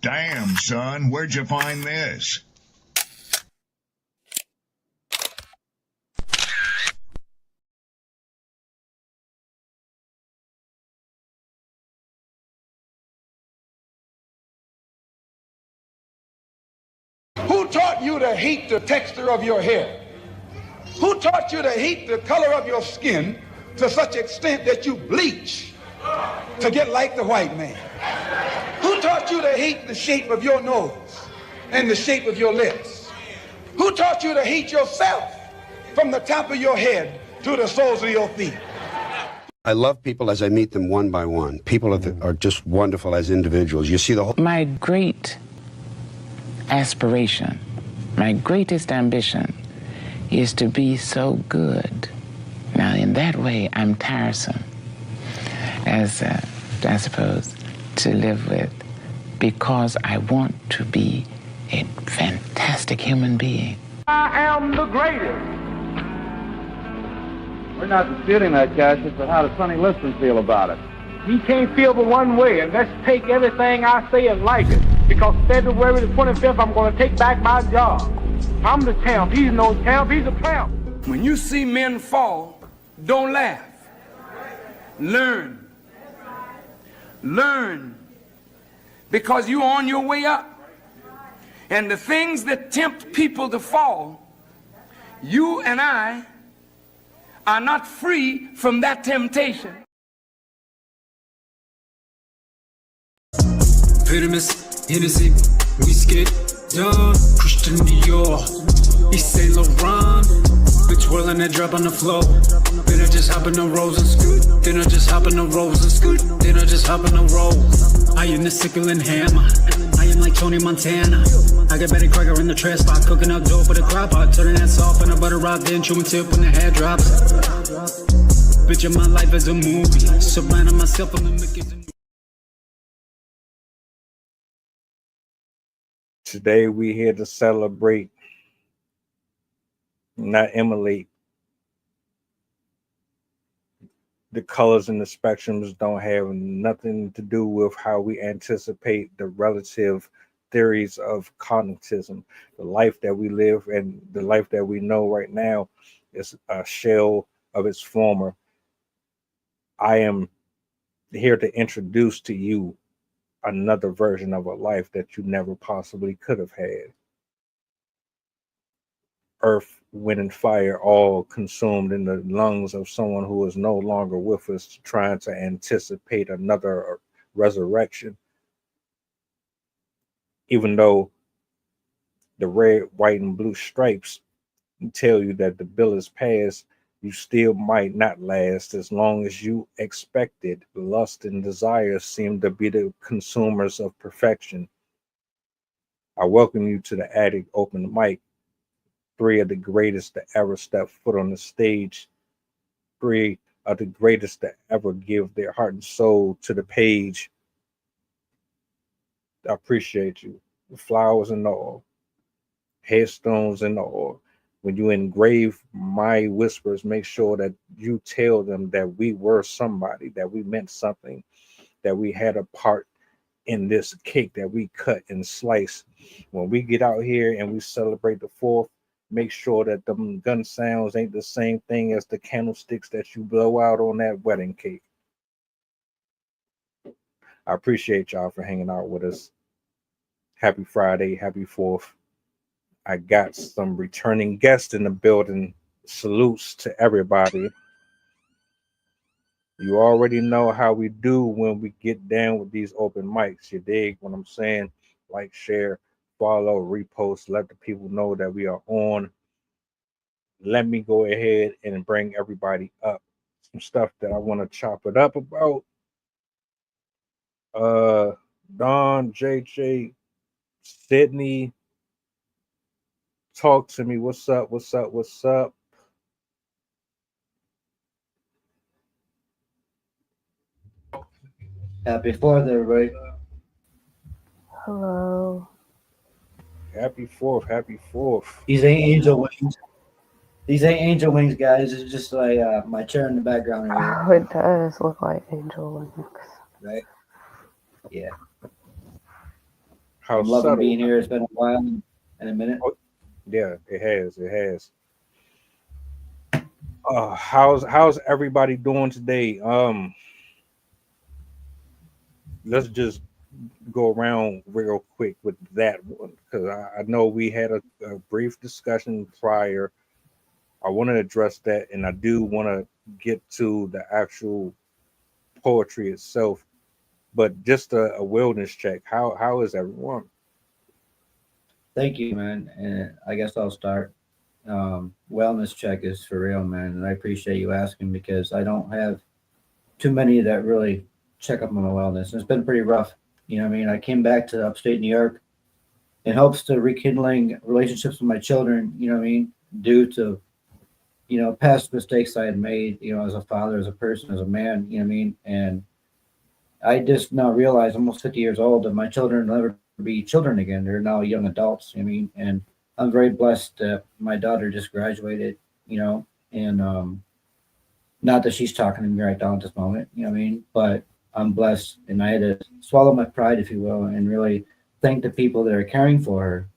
Damn, son, where'd you find this? Who taught you to hate the texture of your hair? Who taught you to hate the color of your skin to such extent that you bleach to get like the white man? Who taught you to hate the shape of your nose and the shape of your lips? Who taught you to hate yourself from the top of your head to the soles of your feet? I love people as I meet them one by one. People are just wonderful as individuals. You see the whole... My great aspiration, my greatest ambition is to be so good. Now, in that way, I'm tiresome, as I suppose, to live with, because I want to be a fantastic human being. I am the greatest. We're not disputing that, Cassius, but how does Sonny Liston feel about it? He can't feel but one way, and let's take everything I say and like it. Because February the 25th, I'm going to take back my job. I'm the champ. He's no champ. He's a tramp. When you see men fall, don't laugh. Learn. Learn. Because you're on your way up. And the things that tempt people to fall, you and I are not free from that temptation. Pyramus, Hennessy, Whiskey, John, Christian Dior, East Saint Laurent, bitch whirling that drop on the floor. Then I just hop in the rolls and scoot. Then I just hop in the rolls and scoot. Then I just hop in the rolls. I am the sickle and hammer. I am like Tony Montana. I got Betty Crocker in the trash spot, cooking up dope with a crop pot, turning that soft in a butter rock, then chewing tip when the hair drops. Bitch, my life is a movie. Surrounding myself on the Mickey. Today we're here to celebrate, not emulate. The colors and the spectrums don't have nothing to do with how we anticipate the relative theories of cognitivism. The life that we live and the life that we know right now is a shell of its former. I am here to introduce to you another version of a life that you never possibly could have had. Earth, wind, and fire all consumed in the lungs of someone who is no longer with us, trying to anticipate another resurrection. Even though the red, white, and blue stripes tell you that the bill is passed, you still might not last as long as you expected. Lust and desire seem to be the consumers of perfection. I welcome you to the Attic Open Mic. 3 of the greatest to ever step foot on the stage. 3 of the greatest to ever give their heart and soul to the page. I appreciate you. The flowers and all, headstones and all. When you engrave my whispers, make sure that you tell them that we were somebody, that we meant something, that we had a part in this cake that we cut and sliced. When we get out here and we celebrate the 4th, make sure that the gun sounds ain't the same thing as the candlesticks that you blow out on that wedding cake. I appreciate y'all for hanging out with us. Happy Friday, happy 4th. I got some returning guests in the building. Salutes to everybody. You already know how we do when we get down with these open mics. You dig what I'm saying? Like, share, follow, repost, let the people know that we are on. Let me go ahead and bring everybody up. Some stuff that I want to chop it up about. Don, JJ, Sydney, talk to me. What's up? What's up? What's up? Happy 4th, everybody. Hello. Happy 4th. Happy 4th. These ain't angel wings. These ain't angel wings, guys. It's just like my chair in the background right here. Oh, it does look like angel wings. Right? Yeah. How I'm loving subtle. being here. It's been a while and a minute. Oh, yeah, it has. It has. How's everybody doing today? Let's just go around real quick with that one because I know we had a brief discussion prior. I want to address that, and I do want to get to the actual poetry itself. But just a wellness check. How is everyone? Thank you, man. And I guess I'll start. Wellness check is for real, man. And I appreciate you asking because I don't have too many that really check up on my wellness. It's been pretty rough. You know what I mean? I came back to upstate New York in hopes to rekindling relationships with my children, you know what I mean? Due to, past mistakes I had made, as a father, as a person, as a man, you know what I mean? And I just now realize, almost 50 years old, that my children will never be children again. They're now young adults, you know what I mean? And I'm very blessed that my daughter just graduated, and not that she's talking to me right now at this moment, you know what I mean? But I'm blessed, and I had to swallow my pride, if you will, and really thank the people that are caring for her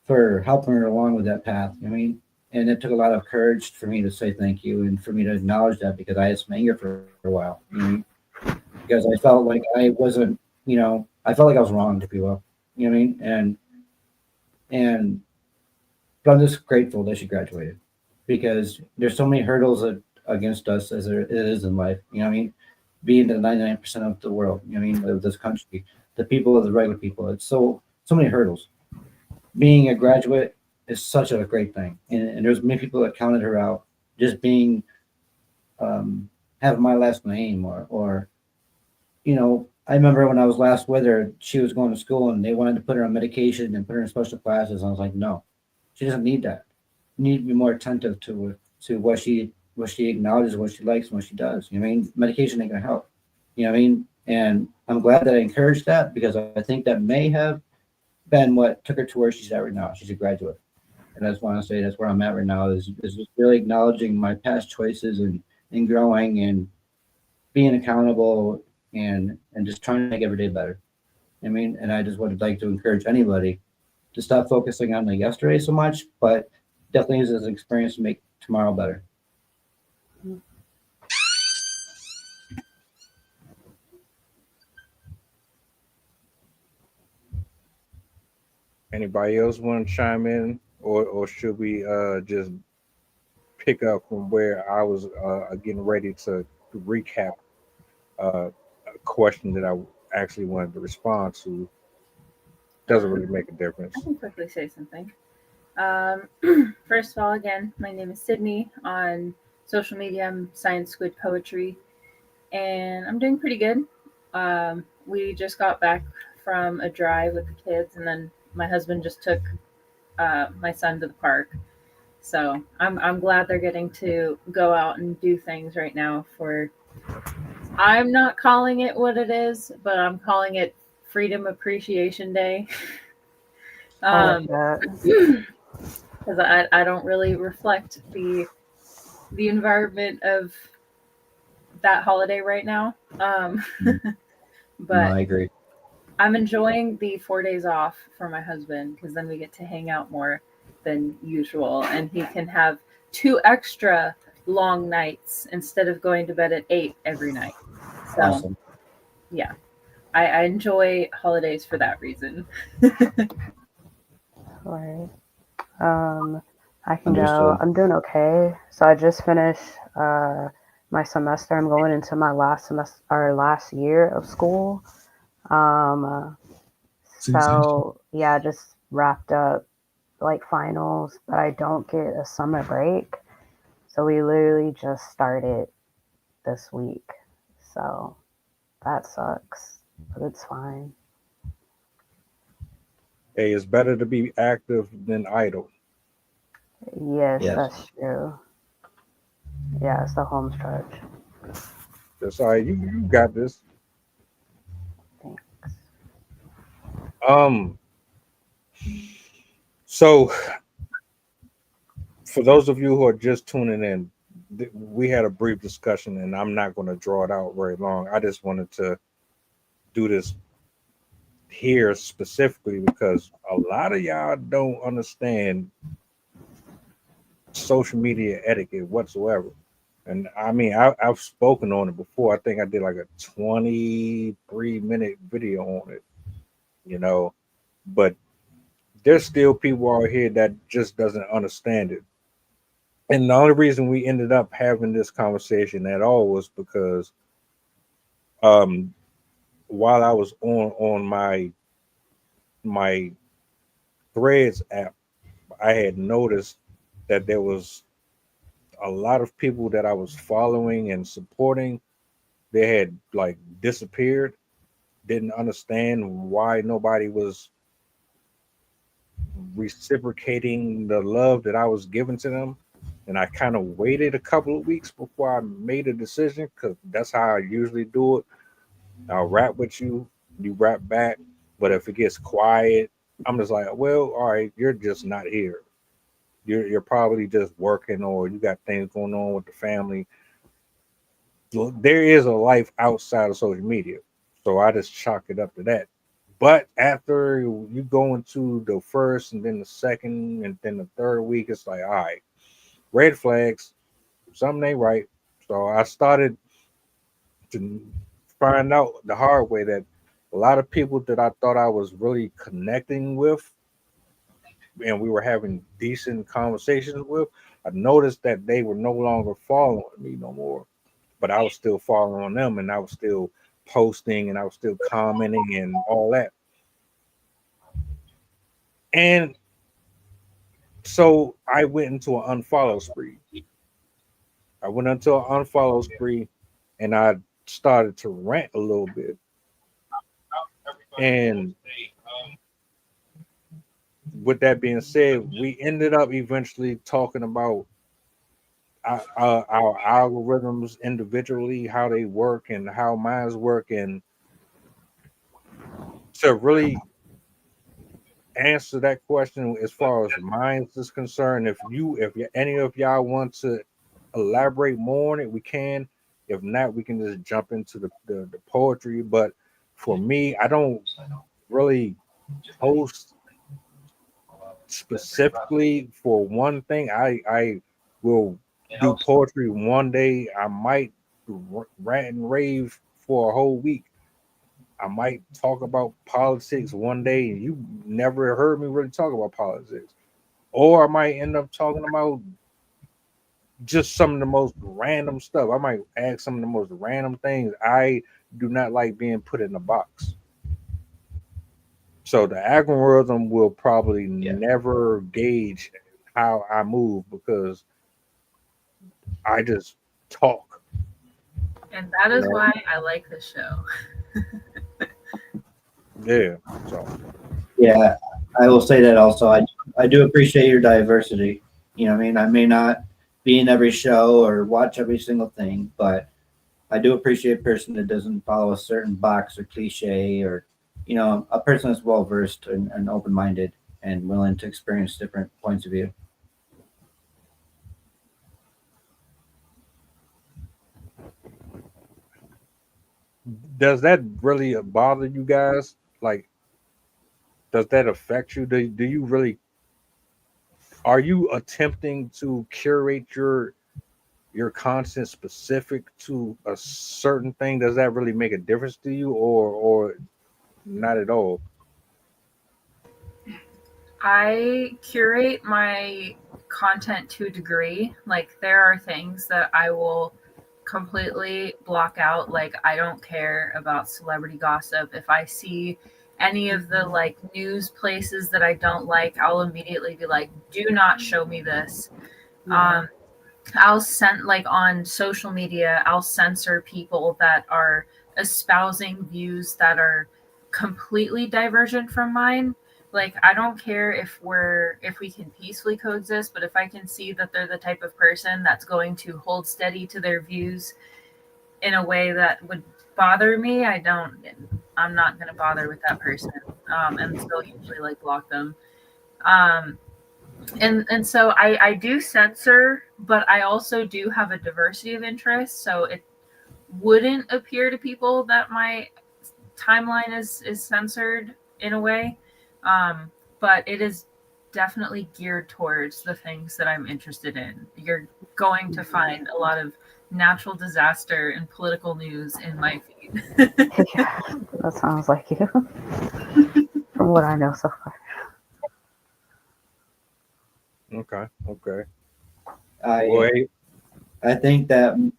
for helping her along with that path. You know what I mean? And it took a lot of courage for me to say thank you and for me to acknowledge that because I had some anger for a while. You know what I mean? Because I felt like I wasn't, I felt like I was wronged, if you will. You know what I mean? And but I'm just grateful that she graduated because there's so many hurdles against us as there is in life. You know what I mean? Being the 99% of the world, you know what I mean, of this country, the people of the regular people. It's so many hurdles. Being a graduate is such a great thing, and there's many people that counted her out. Just being, having my last name, or I remember when I was last with her, she was going to school and they wanted to put her on medication and put her in special classes. I was like, no, she doesn't need that. You need to be more attentive to what she acknowledges, what she likes, and what she does. You know what I mean? Medication ain't gonna help. You know what I mean? And I'm glad that I encouraged that because I think that may have been what took her to where she's at right now. She's a graduate. And I just want to say that's where I'm at right now is just really acknowledging my past choices and growing and being accountable and just trying to make every day better. I mean, and I just would like to encourage anybody to stop focusing on the yesterday so much, but definitely use it as an experience to make tomorrow better. Anybody else want to chime in, or should we just pick up from where I was getting ready to recap a question that I actually wanted to respond to? Doesn't really make a difference. I can quickly say something. First of all, again, my name is Sydney. On social media, I'm Science Squid Poetry, and I'm doing pretty good. We just got back from a drive with the kids, and then my husband just took my son to the park. So I'm glad they're getting to go out and do things right now. I'm not calling it what it is, but I'm calling it Freedom Appreciation Day. Because I don't really reflect the environment of that holiday right now. But No, I agree. I'm enjoying the 4 days off for my husband because then we get to hang out more than usual, and he can have 2 extra long nights instead of going to bed at 8 every night. So, Awesome. yeah, I enjoy holidays for that reason. Right. I can Understood. go. I'm doing okay. So I just finished my semester. I'm going into my last semester or last year of school. So yeah, I just wrapped up like finals, but I don't get a summer break. So we literally just started this week. So that sucks, but it's fine. Hey, it's better to be active than idle. Yes, Yes. that's true. Yeah, it's the home stretch. That's all right. You got this. Thanks. So for those of you who are just tuning in, we had a brief discussion, and I'm not going to draw it out very long. I just wanted to do this here specifically because a lot of y'all don't understand social media etiquette whatsoever. And I mean, I've spoken on it before. I think I did like a 23-minute video on it, you know, but there's still people out here that just doesn't understand it. And the only reason we ended up having this conversation at all was because um while I was on my Threads app, I had noticed that there was a lot of people that I was following and supporting. They had like disappeared, didn't understand why nobody was reciprocating the love that I was giving to them. And I kind of waited a couple of weeks before I made a decision because that's how I usually do it. I'll rap with you, you rap back. But if it gets quiet, I'm just like, well, all right, you're just not here. You're probably just working or you got things going on with the family. There is a life outside of social media. So I just chalk it up to that. But after you go into the first and then the second and then the third week, it's like, all right, red flags, something ain't right. So I started to find out the hard way that a lot of people that I thought I was really connecting with and we were having decent conversations with, I noticed that they were no longer following me no more. But I was still following them and I was still posting and I was still commenting and all that. And so I went into an unfollow spree. I went into an unfollow spree and I started to rant a little bit. And with that being said, we ended up eventually talking about our algorithms individually, how they work and how minds work. And to really answer that question as far as minds is concerned, if any of y'all want to elaborate more on it, we can. If not, we can just jump into the poetry. But for me, I don't really post specifically for one thing. I will do poetry one day. I might rant and rave for a whole week. I might talk about politics one day, and you never heard me really talk about politics. Or I might end up talking about just some of the most random stuff. I might ask some of the most random things. I do not like being put in a box. So the algorithm will probably never gauge how I move because I just talk. And that is why I like this show. Yeah. So Yeah, I will say that also. I do appreciate your diversity. You know what I mean? I may not be in every show or watch every single thing, but I do appreciate a person that doesn't follow a certain box or cliche or, you know, a person that's well versed and open minded and willing to experience different points of view. does that really bother you guys? Like, does that affect you? Do you really are you attempting to curate your content specific to a certain thing? Does that really make a difference to you or not at all? I curate my content to a degree. Like, there are things that I will completely block out. Like, I don't care about celebrity gossip. If I see any of the like news places that I don't like, I'll immediately be like, do not show me this. I'll send, like, on social media, I'll censor people that are espousing views that are completely divergent from mine. Like, I don't care if we can peacefully coexist, but if I can see that they're the type of person that's going to hold steady to their views in a way that would bother me, I'm not going to bother with that person. And so usually like block them. And so I do censor, but I also do have a diversity of interests. So it wouldn't appear to people that my timeline is censored. in a way. But it is definitely geared towards the things that I'm interested in. You're going to find a lot of natural disaster and political news in my feed. Yeah, that sounds like you. From what I know so far. Okay. I think that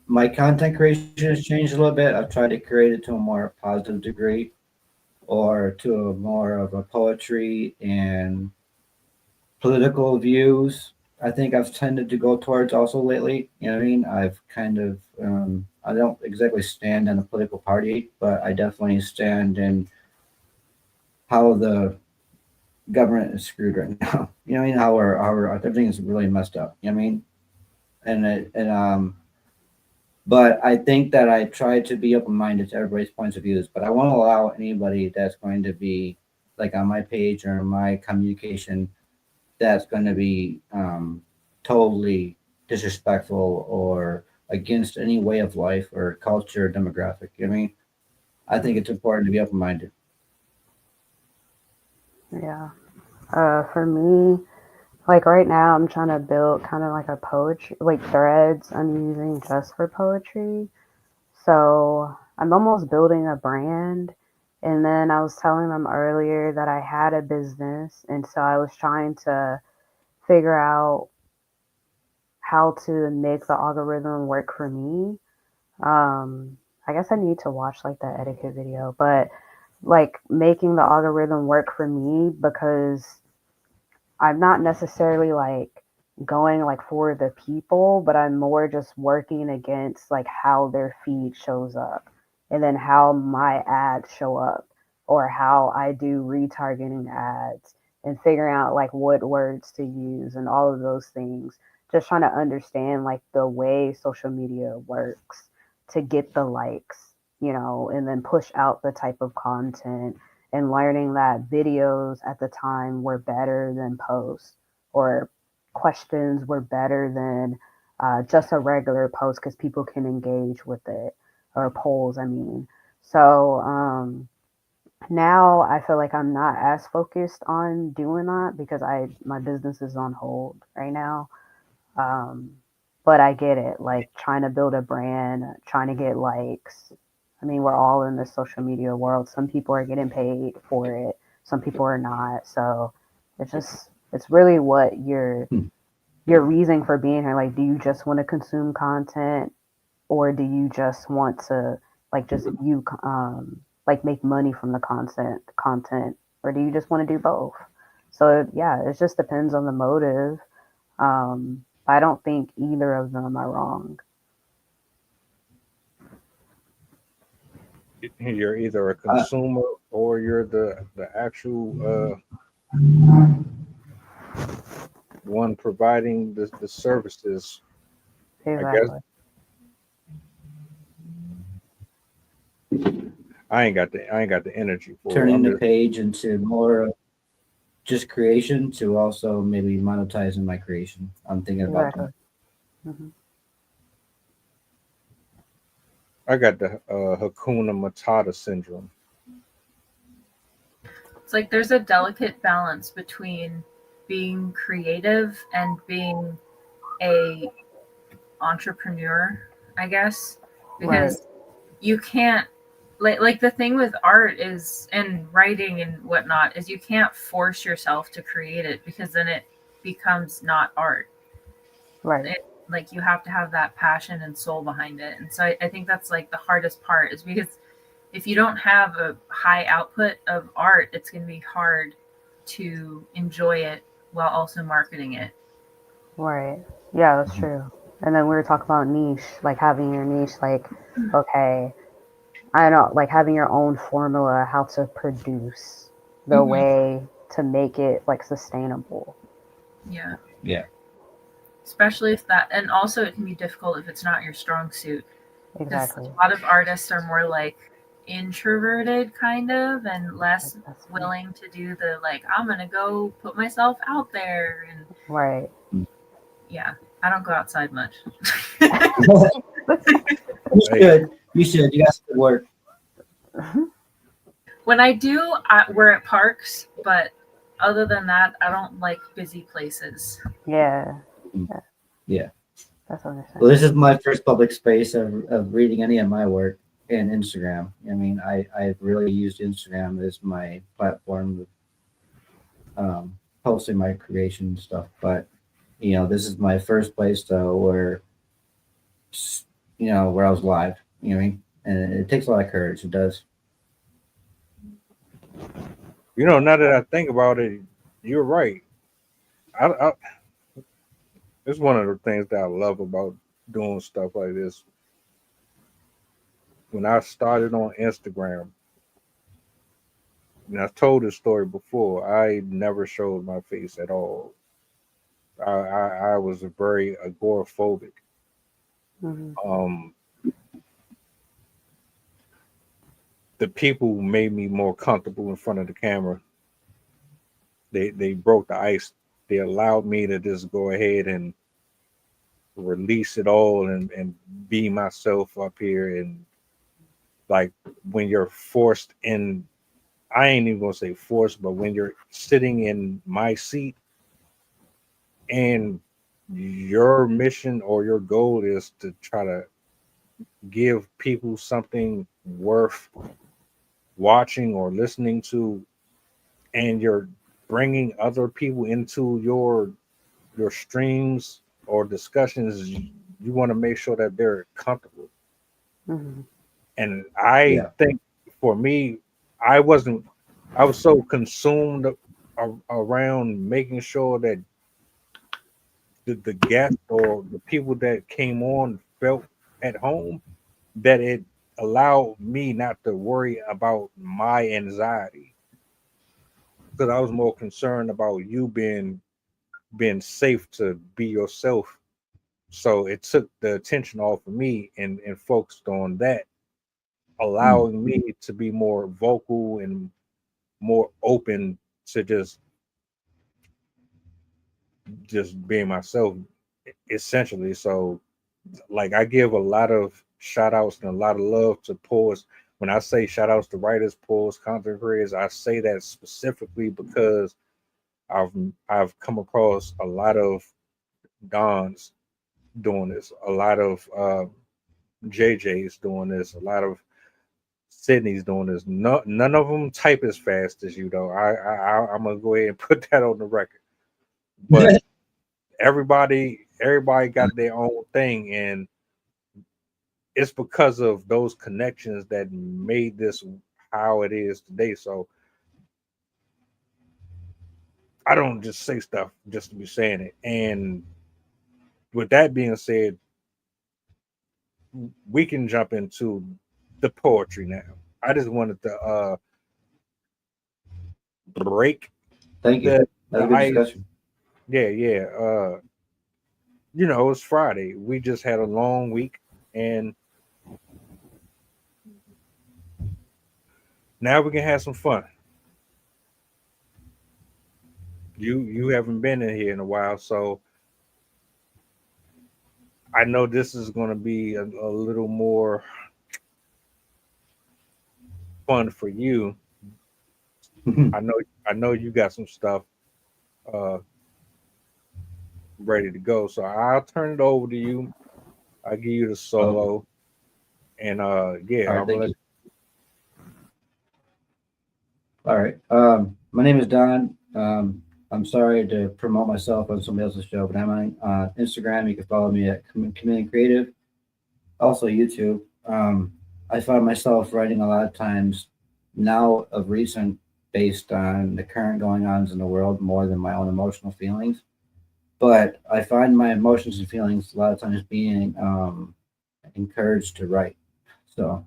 my content creation has changed a little bit. I've tried to create it to a more positive degree, or to a more of a poetry and political views. I think I've tended to go towards also lately. You know what I mean? I've kind of, I don't exactly stand in a political party, but I definitely stand in how the government is screwed right now. You know what I mean? How everything is really messed up. You know what I mean? But I think that I try to be open-minded to everybody's points of views, but I won't allow anybody that's going to be like on my page or my communication that's going to be totally disrespectful or against any way of life or culture or demographic. You know what I mean? I think it's important to be open-minded. Yeah. For me, like right now, I'm trying to build kind of like a poetry, like threads I'm using just for poetry. So I'm almost building a brand. And then I was telling them earlier that I had a business. And so I was trying to figure out how to make the algorithm work for me. I guess I need to watch like the etiquette video, but like making the algorithm work for me, because I'm not necessarily like going like for the people, but I'm more just working against like how their feed shows up, and then how my ads show up, or how I do retargeting ads, and figuring out like what words to use and all of those things. Just trying to understand like the way social media works to get the likes, and then push out the type of content, and learning that videos at the time were better than posts, or questions were better than just a regular post, because people can engage with it, or polls, I mean. So now I feel like I'm not as focused on doing that, because my business is on hold right now. But I get it, like trying to build a brand, trying to get likes. I mean, we're all in the social media world. Some people are getting paid for it, some people are not. So it's really what your reason for being here. Like, do you just want to consume content, or do you just want to like just you like make money from the content, or do you just want to do both? So yeah, it just depends on the motive. I don't think either of them are wrong. You're either a consumer or you're the actual one providing the services. Exactly. I guess I ain't got the energy for Turning it. the page into more of just creation to also maybe monetizing my creation. I'm thinking about that. Mm-hmm. I got the Hakuna Matata syndrome. It's like there's a delicate balance between being creative and being a entrepreneur, I guess, because you can't like the thing with art is, and writing and whatnot, is you can't force yourself to create it, because then it becomes not art. Right. Like you have to have that passion and soul behind it. And so I think that's like the hardest part, is because if you don't have a high output of art, it's going to be hard to enjoy it while also marketing it. Right. Yeah, that's true. And then we were talking about niche, like having your niche, like, okay, I don't know, like having your own formula, how to produce the way to make it like sustainable. Yeah. Yeah. Especially if that, and also it can be difficult if it's not your strong suit. Exactly. A lot of artists are more like introverted kind of, and less willing to do the like, I'm gonna go put myself out there. And right. Yeah, I don't go outside much. You should. You got to work. When I do, we're at parks, but other than that, I don't like busy places. Yeah. Yeah. That's understandable. Well, this is my first public space of reading any of my work in Instagram. I mean, I've really used Instagram as my platform of posting my creation stuff. But, you know, this is my first place, though, where, you know, where I was live, you know what I mean? And it takes a lot of courage. It does. You know, now that I think about it, you're right. It's one of the things that I love about doing stuff like this. When I started on Instagram, and I've told this story before, I never showed my face at all. I was very agoraphobic. Mm-hmm. The people who made me more comfortable in front of the camera. They broke the ice. They allowed me to just go ahead and release it all and be myself up here. And like when you're forced in, I ain't even gonna say forced, but when you're sitting in my seat and your mission or your goal is to try to give people something worth watching or listening to, and you're bringing other people into your streams or discussions, you want to make sure that they're comfortable. Mm-hmm. And I think for me, I was so consumed around making sure that the guests or the people that came on felt at home, that it allowed me not to worry about my anxiety, because I was more concerned about you being safe to be yourself. So it took the attention off of me and focused on that, allowing me to be more vocal and more open to just being myself, essentially. So like I give a lot of shout outs and a lot of love to poets. When I say shout outs to writers, poets, content creators, I say that specifically because I've come across a lot of Dons doing this, a lot of JJ's doing this, a lot of Sydney's doing this. None of them type as fast as you, though. I'm gonna go ahead and put that on the record. But everybody got their own thing, and it's because of those connections that made this how it is today. So I don't just say stuff just to be saying it. And with that being said, we can jump into the poetry now. I just wanted to break. Thank you. That's a good discussion. Yeah. You know, it's Friday. We just had a long week, and now we can have some fun. You haven't been in here in a while, so I know this is going to be a little more fun for you. I know you got some stuff ready to go, so I'll turn it over to you. I'll give you the solo, and yeah, I'm gonna let you. All right. My name is Don. I'm sorry to promote myself on somebody else's show, but I'm on Instagram. You can follow me at Chameleon Creative. Also YouTube. I find myself writing a lot of times now of recent based on the current going-ons in the world more than my own emotional feelings. But I find my emotions and feelings a lot of times being encouraged to write. So,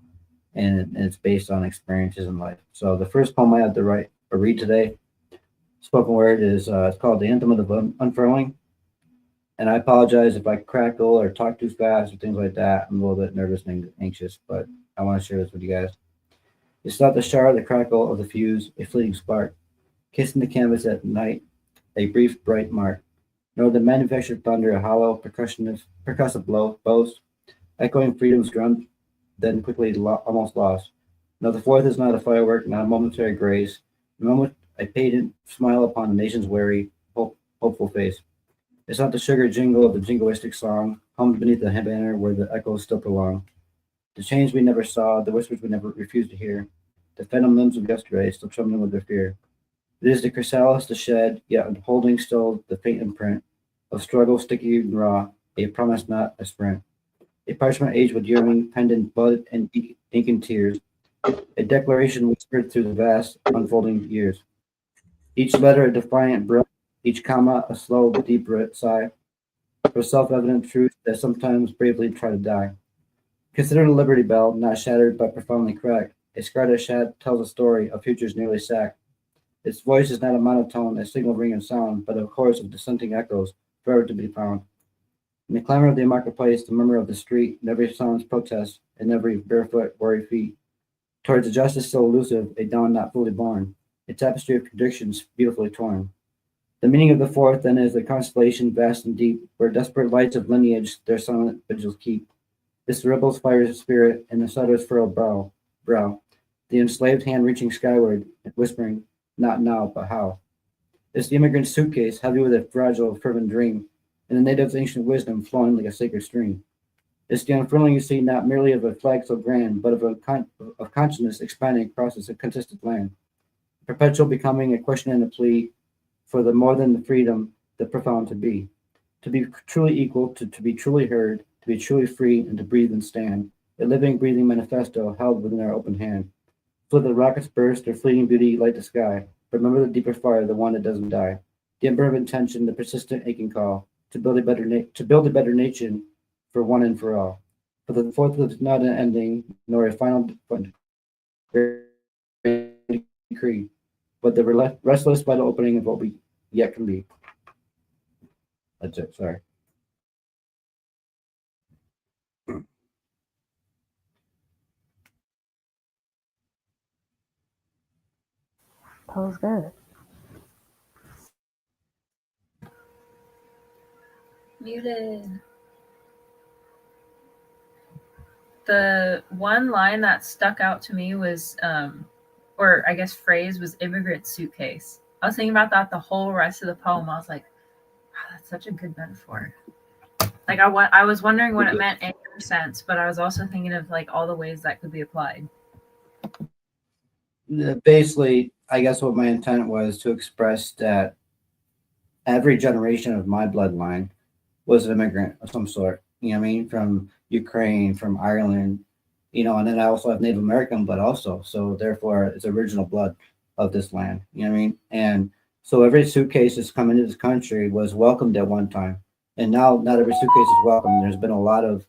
and it's based on experiences in life. So the first poem I have to write or read today, spoken word, is it's called The Anthem of the Unfurling. And I apologize if I crackle or talk too fast or things like that. I'm a little bit nervous and anxious, but I want to share this with you guys. It's not the shard, the crackle of the fuse, a fleeting spark, kissing the canvas at night, a brief bright mark, nor the manufactured thunder, a hollow percussive blow, boast, echoing freedom's drum, then quickly almost lost, No, the 4th is not a firework, not a momentary grace, a moment a patent smile upon the nation's wary, hopeful face. It's not the sugar jingle of the jingoistic song, hummed beneath the banner where the echoes still prolong. The change we never saw, the whispers we never refused to hear, the phantom limbs of yesterday still trembling with their fear. It is the chrysalis to shed, yet holding still the faint imprint of struggle sticky and raw, a promise not a sprint. A parchment age with yearning, penned in blood and ink and tears, a declaration whispered through the vast, unfolding years. Each letter a defiant breath, each comma a slow but deep sigh, for self-evident truth that sometimes bravely try to die. Consider the Liberty Bell, not shattered but profoundly cracked. A scarlet shad tells a story of futures nearly sacked. Its voice is not a monotone, a single ring of sound, but a chorus of dissenting echoes, forever to be found. In the clamor of the marketplace, the murmur of the street, in every sound's protest, in every barefoot, weary feet, towards a justice so elusive, a dawn not fully born, a tapestry of contradictions beautifully torn. The meaning of the 4th then is a constellation vast and deep, where desperate lights of lineage their silent vigils keep. This rebel's fire spirit and the sutter's furrowed brow, the enslaved hand reaching skyward and whispering, not now, but how. It's the immigrant's suitcase, heavy with a fragile, fervent dream, and the native's ancient wisdom flowing like a sacred stream. It's the unfurling you see not merely of a flag so grand, but of consciousness expanding across its contested land. Perpetual becoming a question and a plea for the more than the freedom, the profound to be truly equal, to be truly heard, to be truly free, and to breathe and stand. A living, breathing manifesto held within our open hand. So the rockets burst, their fleeting beauty light the sky. Remember the deeper fire, the one that doesn't die. The ember of intention, the persistent aching call to build a better nation for one and for all. For the 4th is not an ending, nor a final decree, but the restless vital opening of what we yet can be. That's it. Sorry. That was good. Muted. The one line that stuck out to me was, or I guess phrase was immigrant suitcase. I was thinking about that the whole rest of the poem. I was like, wow, that's such a good metaphor. Like I was wondering what it meant in your sense, but I was also thinking of like all the ways that could be applied. Basically, I guess what my intent was to express that every generation of my bloodline was an immigrant of some sort. You know what I mean? From Ukraine, from Ireland, and then I also have Native American blood also. So therefore, it's original blood of this land. You know what I mean? And so every suitcase that's come into this country was welcomed at one time. And now not every suitcase is welcome. There's been a lot of,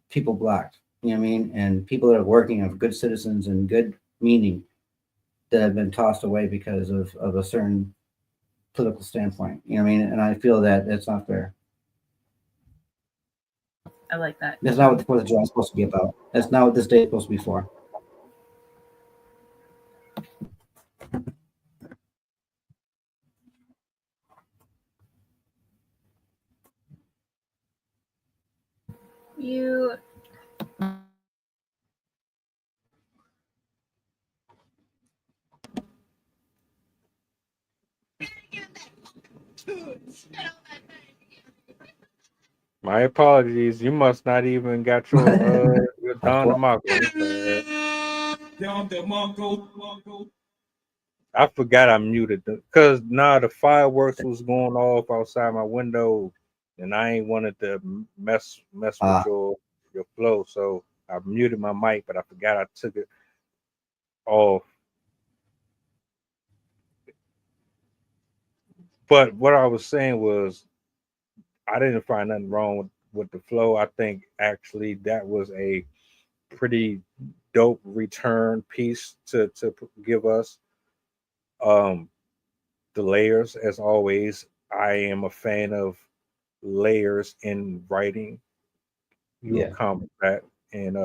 people blacked, you know what I mean? And people that are working of good citizens and good meaning that have been tossed away because of a certain political standpoint, you know what I mean? And I feel that that's not fair. I like that. That's not what the 4th of July is supposed to be about. That's not what this day is supposed to be for. You My apologies. You must not even got your Don DeMarco. I forgot I muted because the fireworks was going off outside my window, and I ain't wanted to mess with your flow, so I muted my mic, but I forgot I took it off. But what I was saying was, I didn't find nothing wrong with the flow. I think actually that was a pretty dope return piece to give us. The layers, as always, I am a fan of layers in writing. You accomplish that, and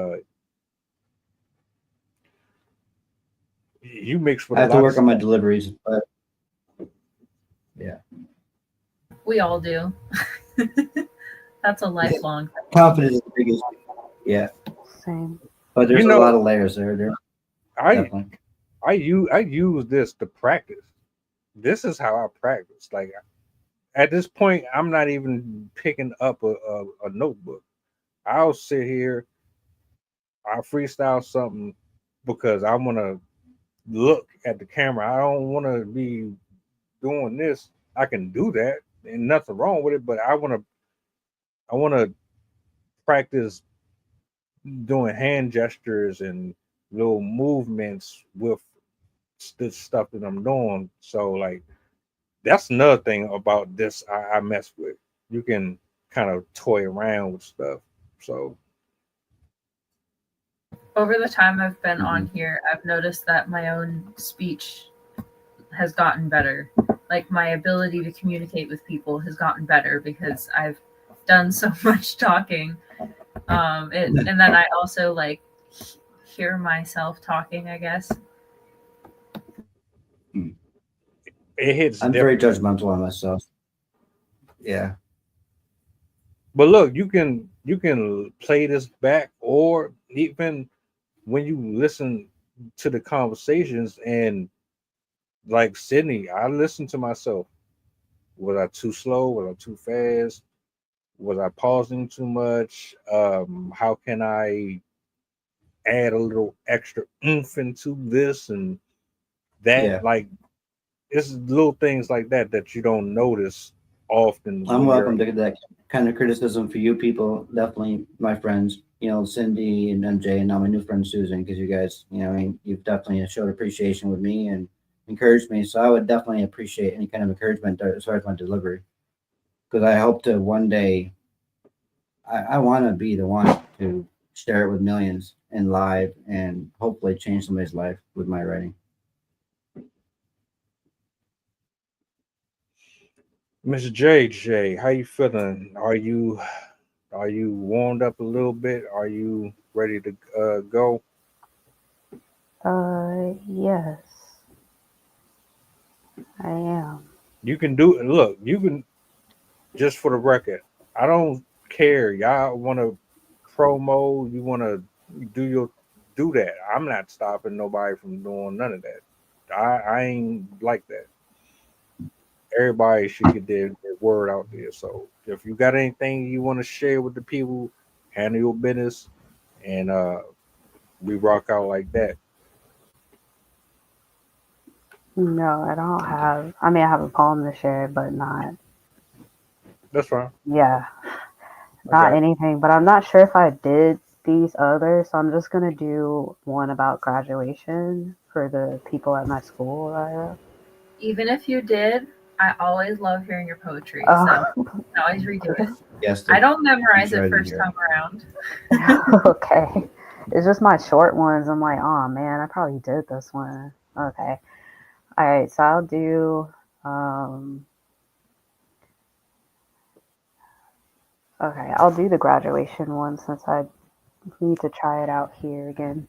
you mix with. I have to work on my deliveries, but yeah, we all do. That's a lifelong. Confidence is the biggest. Yeah. Same. But You there's a know, lot of layers there. There I definitely. I use this to practice. This is how I practice. Like at this point, I'm not even picking up a notebook. I'll sit here, I'll freestyle something because I want to look at the camera. I don't want to be doing this. I can do that, and nothing wrong with it. But I want to practice doing hand gestures and little movements with the stuff that I'm doing. So like that's another thing about this I mess with. You can kind of toy around with stuff. So Over the time I've been Mm-hmm. on here, I've noticed that my own speech has gotten better. Like my ability to communicate with people has gotten better because I've done so much talking. And then I also like hear myself talking, I guess. it hits I'm very different. judgmental on myself. Yeah. But look, you can play this back, or even when you listen to the conversations and like Sydney, I listen to myself. Was I too slow? Was I too fast? Was I pausing too much? How can I add a little extra oomph into this and that? Yeah. Like it's little things like that that you don't notice often I'm when you're welcome to get that kind of criticism for you people. Definitely my friends, Cindy and MJ, and now my new friend Susan, because you guys, I mean, you've definitely showed appreciation with me and encouraged me. So I would definitely appreciate any kind of encouragement as far as my delivery, because I hope to one day, I want to be the one to share it with millions in live and hopefully change somebody's life with my writing. Mr. JJ, how you feeling? Are you warmed up a little bit? Are you ready to go? Yes, I am. You can do it. Look, you can just for the record. I don't care. Y'all want to promo? You want to do that? I'm not stopping nobody from doing none of that. I ain't like that. Everybody should get their word out there. So if you got anything you want to share with the people, handle your business, and we rock out like that. No, I don't have. I mean, I have a poem to share, but not. That's fine. Yeah, I not got you. anything. But I'm not sure if I did these others, so I'm just gonna do one about graduation for the people at my school. Even if you did, I always love hearing your poetry, so Oh, you can always redo it. Yes, I don't I'm memorize it excited to first hear it. time around. okay. It's just my short ones. I'm like, oh man, I probably did this one. Okay. All right. So I'll do. Um, okay, I'll do the graduation one since I need to try it out here again.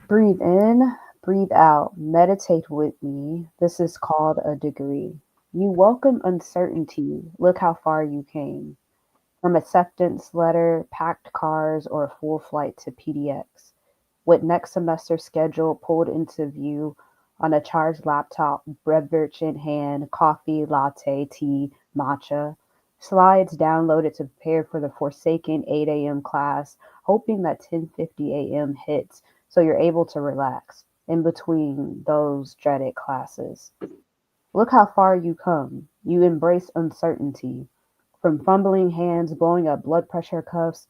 Breathe in, breathe out, meditate with me. This is called a degree. You welcome uncertainty. Look how far you came. From acceptance letter, packed cars, or a full flight to PDX. With next semester schedule pulled into view on a charged laptop, beverage in hand, coffee, latte, tea, matcha. Slides downloaded to prepare for the forsaken 8 a.m. class, hoping that 10:50 a.m. hits so you're able to relax in between those dreaded classes. Look how far you come. You embrace uncertainty. From fumbling hands blowing up blood pressure cuffs,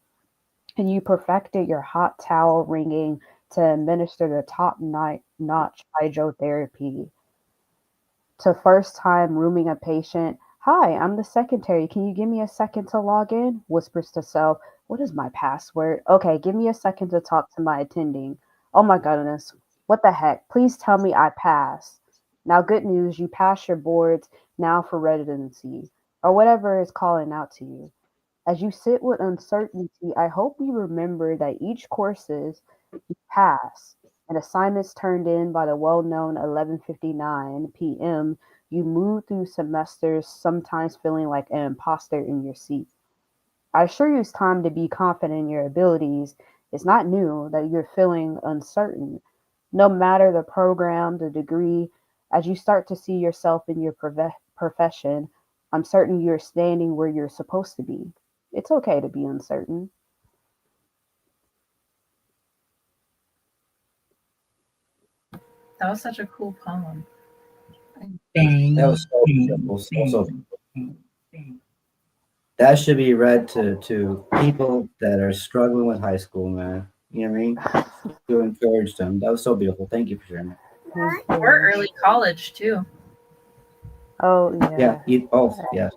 and you perfected your hot towel wringing to administer the top-notch hydrotherapy. To first time rooming a patient, "Hi, I'm the secretary. Can you give me a second to log in?" Whispers to self, "What is my password? Okay, give me a second to talk to my attending. Oh my goodness, what the heck? Please tell me I pass." Now, good news, you pass your boards now for residency, or whatever is calling out to you. As you sit with uncertainty, I hope you remember that each courses you pass and assignments turned in by the well-known 11:59 p.m., you move through semesters sometimes feeling like an imposter in your seat. I assure you it's time to be confident in your abilities. It's not new that you're feeling uncertain. No matter the program, the degree, as you start to see yourself in your profession, I'm certain you're standing where you're supposed to be. It's okay to be uncertain. That was such a cool poem. That was so beautiful. So that should be read to people that are struggling with high school, man. You know what I mean? To encourage them. That was so beautiful. Thank you for sharing that. Or early college too. Oh, Yeah, yeah. both. Yes.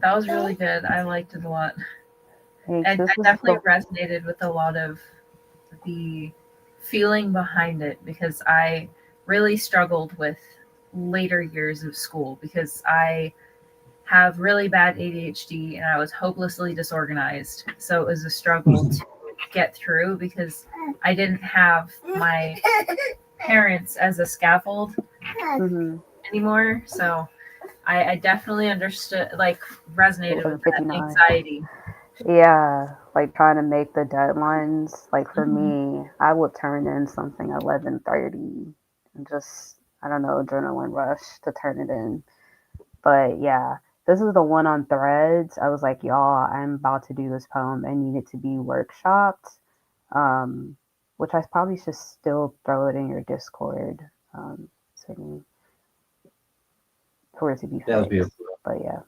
That was really good. I liked it a lot. Thanks. I This was definitely the, resonated with a lot of the feeling behind it because I really struggled with later years of school because I have really bad ADHD and I was hopelessly disorganized. So it was a struggle to get through because I didn't have my parents as a scaffold anymore. So I definitely understood, like, resonated with that 11:59. anxiety. Yeah, like trying to make the deadlines. Like for me, I would turn in something 11:30 and just, I don't know, adrenaline rush to turn it in. But yeah, this is the one on Threads. I was like, y'all, I'm about to do this poem. I need it to be workshopped. Which I probably should still throw it in your Discord, Sydney, for it to be That was fixed. beautiful. But yeah.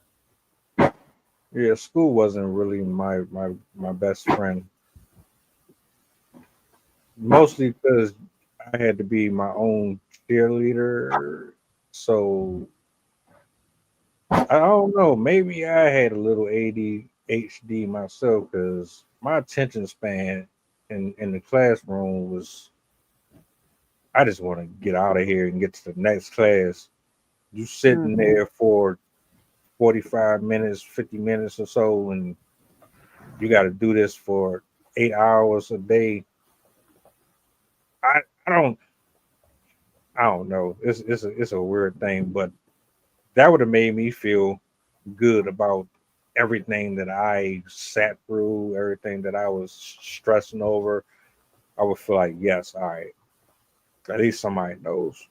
Yeah, school wasn't really my best friend. Mostly because I had to be my own cheerleader. So I don't know. Maybe I had a little ADHD myself because my attention span in the classroom was. I just want to get out of here and get to the next class. You sitting there for 45 minutes, 50 minutes or so, and you got to do this for 8 hours a day. I, I don't I don't know. It's a weird thing, but that would have made me feel good about everything that I sat through, everything that I was stressing over. I would feel like, yes, all right, at least somebody knows.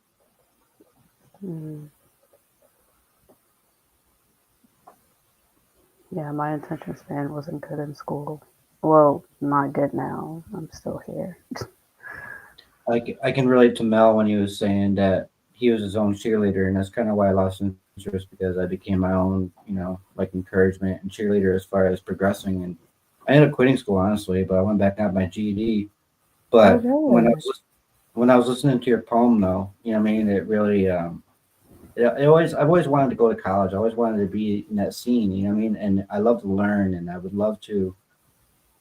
Mhm. Yeah, my attention span wasn't good in school. Well, not good now. I'm still here. I can relate to Mel when he was saying that he was his own cheerleader, and that's kind of why I lost interest because I became my own, like encouragement and cheerleader as far as progressing. And I ended up quitting school honestly, but I went back and got my GED. But Oh, when I was listening to your poem, though, you know what I mean, it really I've always wanted to go to college. I always wanted to be in that scene, you know what I mean, and I love to learn, and I would love to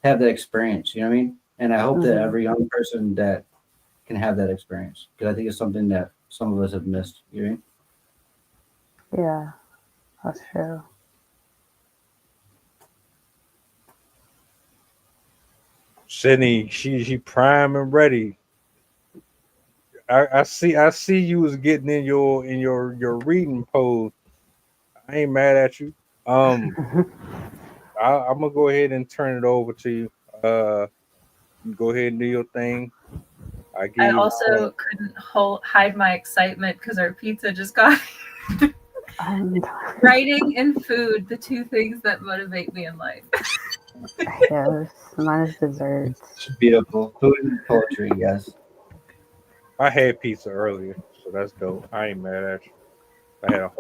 have that experience, you know what I mean, and I hope that good. every young person that can have that experience because I think it's something that some of us have missed. You know? Yeah, that's true. Sydney, she prime and ready. I see you was getting in your reading pose. I ain't mad at you. Um, I'm gonna go ahead and turn it over to you. Go ahead and do your thing. I give I you also couldn't hide my excitement because our pizza just got I'm, writing and food, the two things that motivate me in life. yes, mine is desserts. It's beautiful food and poetry. Yes, I had pizza earlier, so that's dope. I ain't mad at you. I had a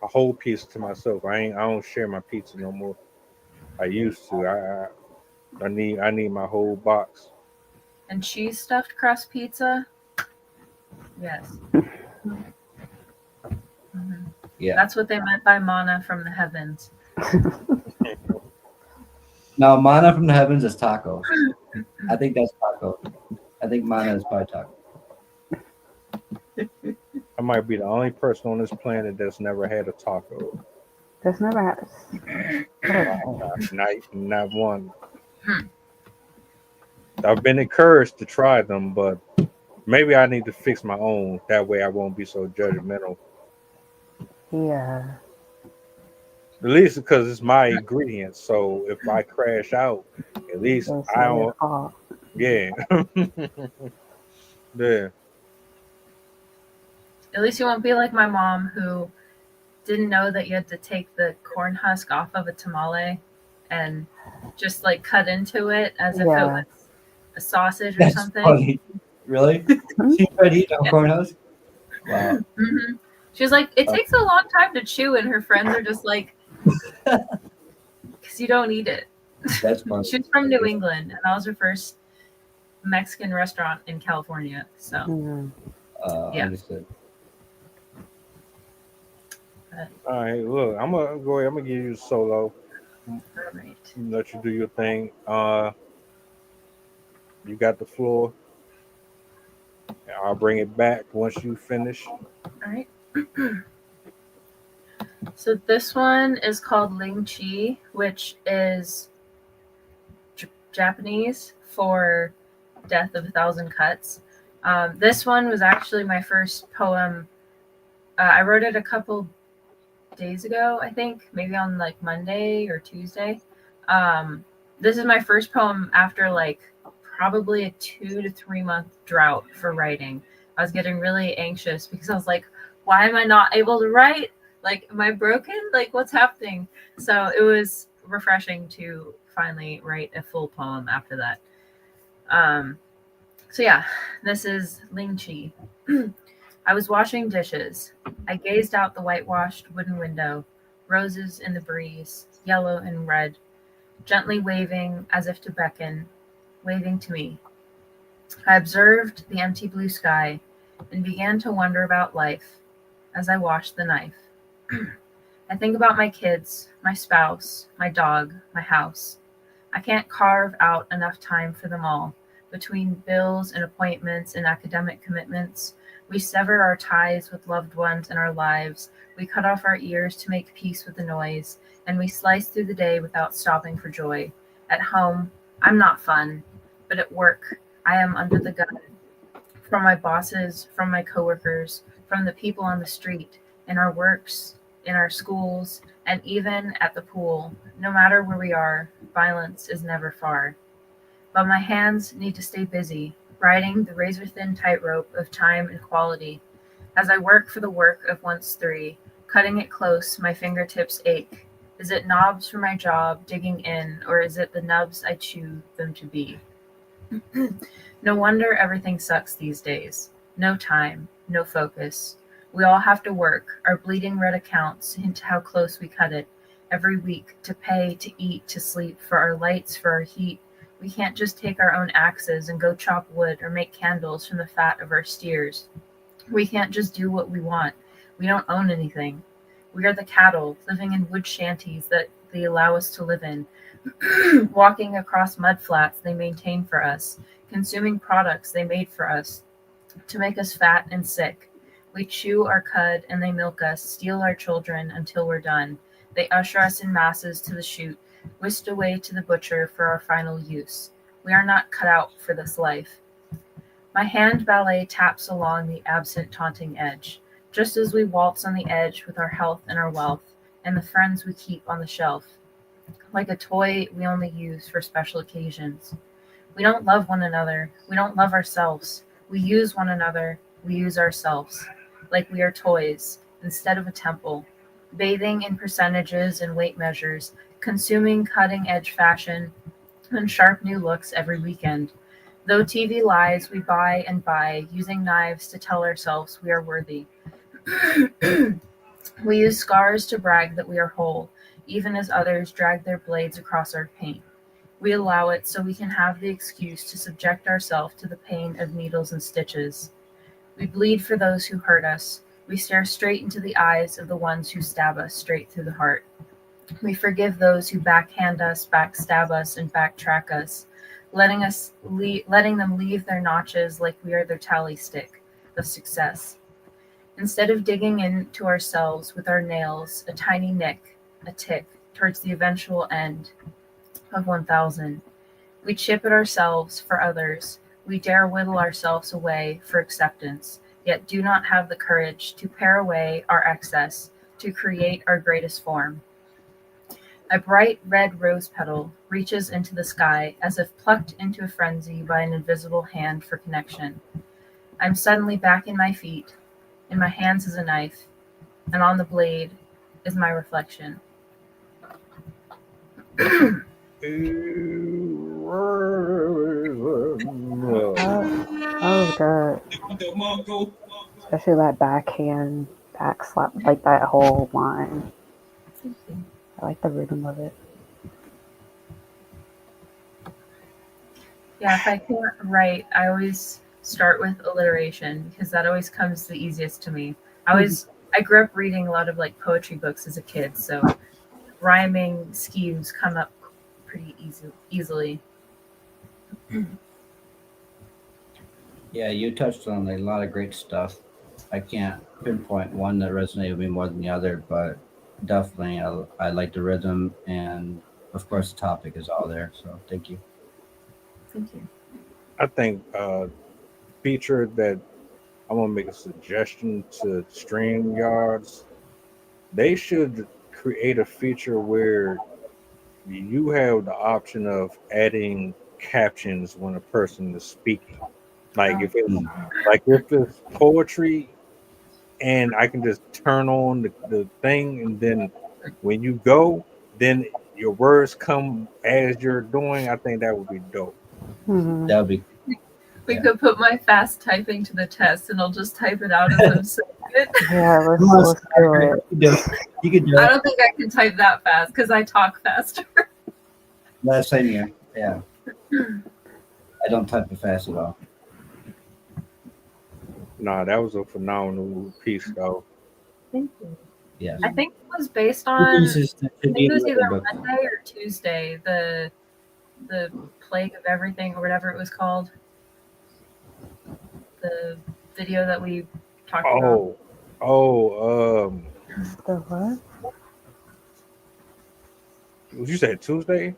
whole piece to myself. I don't share my pizza no more. I used to. I need my whole box. And cheese stuffed crust pizza. Yes. yeah. That's what they meant by manna from the heavens. Now, manna from the heavens is tacos. I think that's taco. I think manna is probably taco. I might be the only person on this planet that's never had a taco. This never has. Not one. I've been encouraged to try them, but maybe I need to fix my own. That way I won't be so judgmental. Yeah. At least because it's my ingredients. So if I crash out, at least It's I not your don't. fault. Yeah. Yeah. At least you won't be like my mom who didn't know that you had to take the corn husk off of a tamale and just like cut into it as if it Yeah. was a sausage or That's something. funny. Really? She tried to eat a Yeah. corn husk? Wow. She was like, it takes a long time to chew, and her friends are just like, because you don't eat it. That's funny. She was from New England, and that was her first Mexican restaurant in California. So, Mm. yeah. Understood. All right. Look, I'm gonna go ahead. I'm gonna give you a solo. All right. Let you do your thing. You got the floor. I'll bring it back once you finish. All right. So this one is called Ling Chi, which is Japanese for Death of a Thousand Cuts. This one was actually my first poem. I wrote it a couple days ago, I think, maybe on like Monday or Tuesday. This is my first poem after like probably a 2 to 3 month drought for writing. I was getting really anxious because I was like, why am I not able to write? Like, am I broken? Like, what's happening? So it was refreshing to finally write a full poem after that. So yeah, this is Ling Chi. I was washing dishes. I gazed out the whitewashed wooden window, roses in the breeze, yellow and red, gently waving as if to beckon, waving to me. I observed the empty blue sky and began to wonder about life as I washed the knife. I think about my kids, my spouse, my dog, my house. I can't carve out enough time for them all. Between bills and appointments and academic commitments, we sever our ties with loved ones in our lives. We cut off our ears to make peace with the noise, and we slice through the day without stopping for joy. At home, I'm not fun, but at work, I am under the gun. From my bosses, from my coworkers, from the people on the street, in our works, in our schools, and even at the pool. No matter where we are, violence is never far. But my hands need to stay busy, riding the razor-thin tightrope of time and quality. As I work for the work of once three, cutting it close, my fingertips ache. Is it knobs for my job digging in, or is it the nubs I chew them to be? No wonder everything sucks these days. No time, no focus. We all have to work. Our bleeding red accounts hint how close we cut it. Every week, to pay, to eat, to sleep, for our lights, for our heat. We can't just take our own axes and go chop wood or make candles from the fat of our steers. We can't just do what we want. We don't own anything. We are the cattle, living in wood shanties that they allow us to live in, walking across mud flats they maintain for us, consuming products they made for us to make us fat and sick. We chew our cud and they milk us, steal our children until we're done. They usher us in masses to the chute, whisked away to the butcher for our final use. We are not cut out for this life. My hand ballet taps along the absent taunting edge, just as we waltz on the edge with our health and our wealth, and the friends we keep on the shelf. Like a toy we only use for special occasions. We don't love one another. We don't love ourselves. We use one another. We use ourselves. Like we are toys, instead of a temple, bathing in percentages and weight measures, consuming cutting-edge fashion and sharp new looks every weekend. Though TV lies, we buy and buy, using knives to tell ourselves we are worthy. We use scars to brag that we are whole, even as others drag their blades across our pain. We allow it so we can have the excuse to subject ourselves to the pain of needles and stitches. We bleed for those who hurt us. We stare straight into the eyes of the ones who stab us straight through the heart. We forgive those who backhand us, backstab us, and backtrack us, letting them leave their notches like we are their tally stick of success. Instead of digging into ourselves with our nails, a tiny nick, a tick, towards the eventual end of 1,000, we chip at ourselves for others. We dare whittle ourselves away for acceptance, yet do not have the courage to pare away our excess to create our greatest form. A bright red rose petal reaches into the sky as if plucked into a frenzy by an invisible hand for connection. I'm suddenly back in my feet. In my hands is a knife, and on the blade is my reflection. Oh, good. Especially that backhand, back slap, like that whole line. I like the rhythm of it. Yeah, if I can't write, I always start with alliteration because that always comes the easiest to me. I grew up reading a lot of like poetry books as a kid, so rhyming schemes come up pretty easily. Yeah, you touched on a lot of great stuff. I can't pinpoint one that resonated with me more than the other, but definitely I like the rhythm, and of course the topic is all there. So thank you. Thank you. I think feature that I'm gonna make a suggestion to StreamYards. They should create a feature where you have the option of adding captions when a person is speaking. Like if it's poetry, and I can just turn on the thing, and then when you go, then your words come as you're doing. I think that would be dope. That would be. We could put my fast typing to the test, and I'll just type it out as I'm saying it. Yeah, let's do it. You could do I it. don't think I can type that fast because I talk faster. Last same year. Yeah. I don't type it fast at all. Nah, that was a phenomenal piece, though. Thank you. Yes. I think it was based on. I think it was either Monday or Tuesday. The plague of everything or whatever it was called. The video that we talked about. The what? You said Tuesday?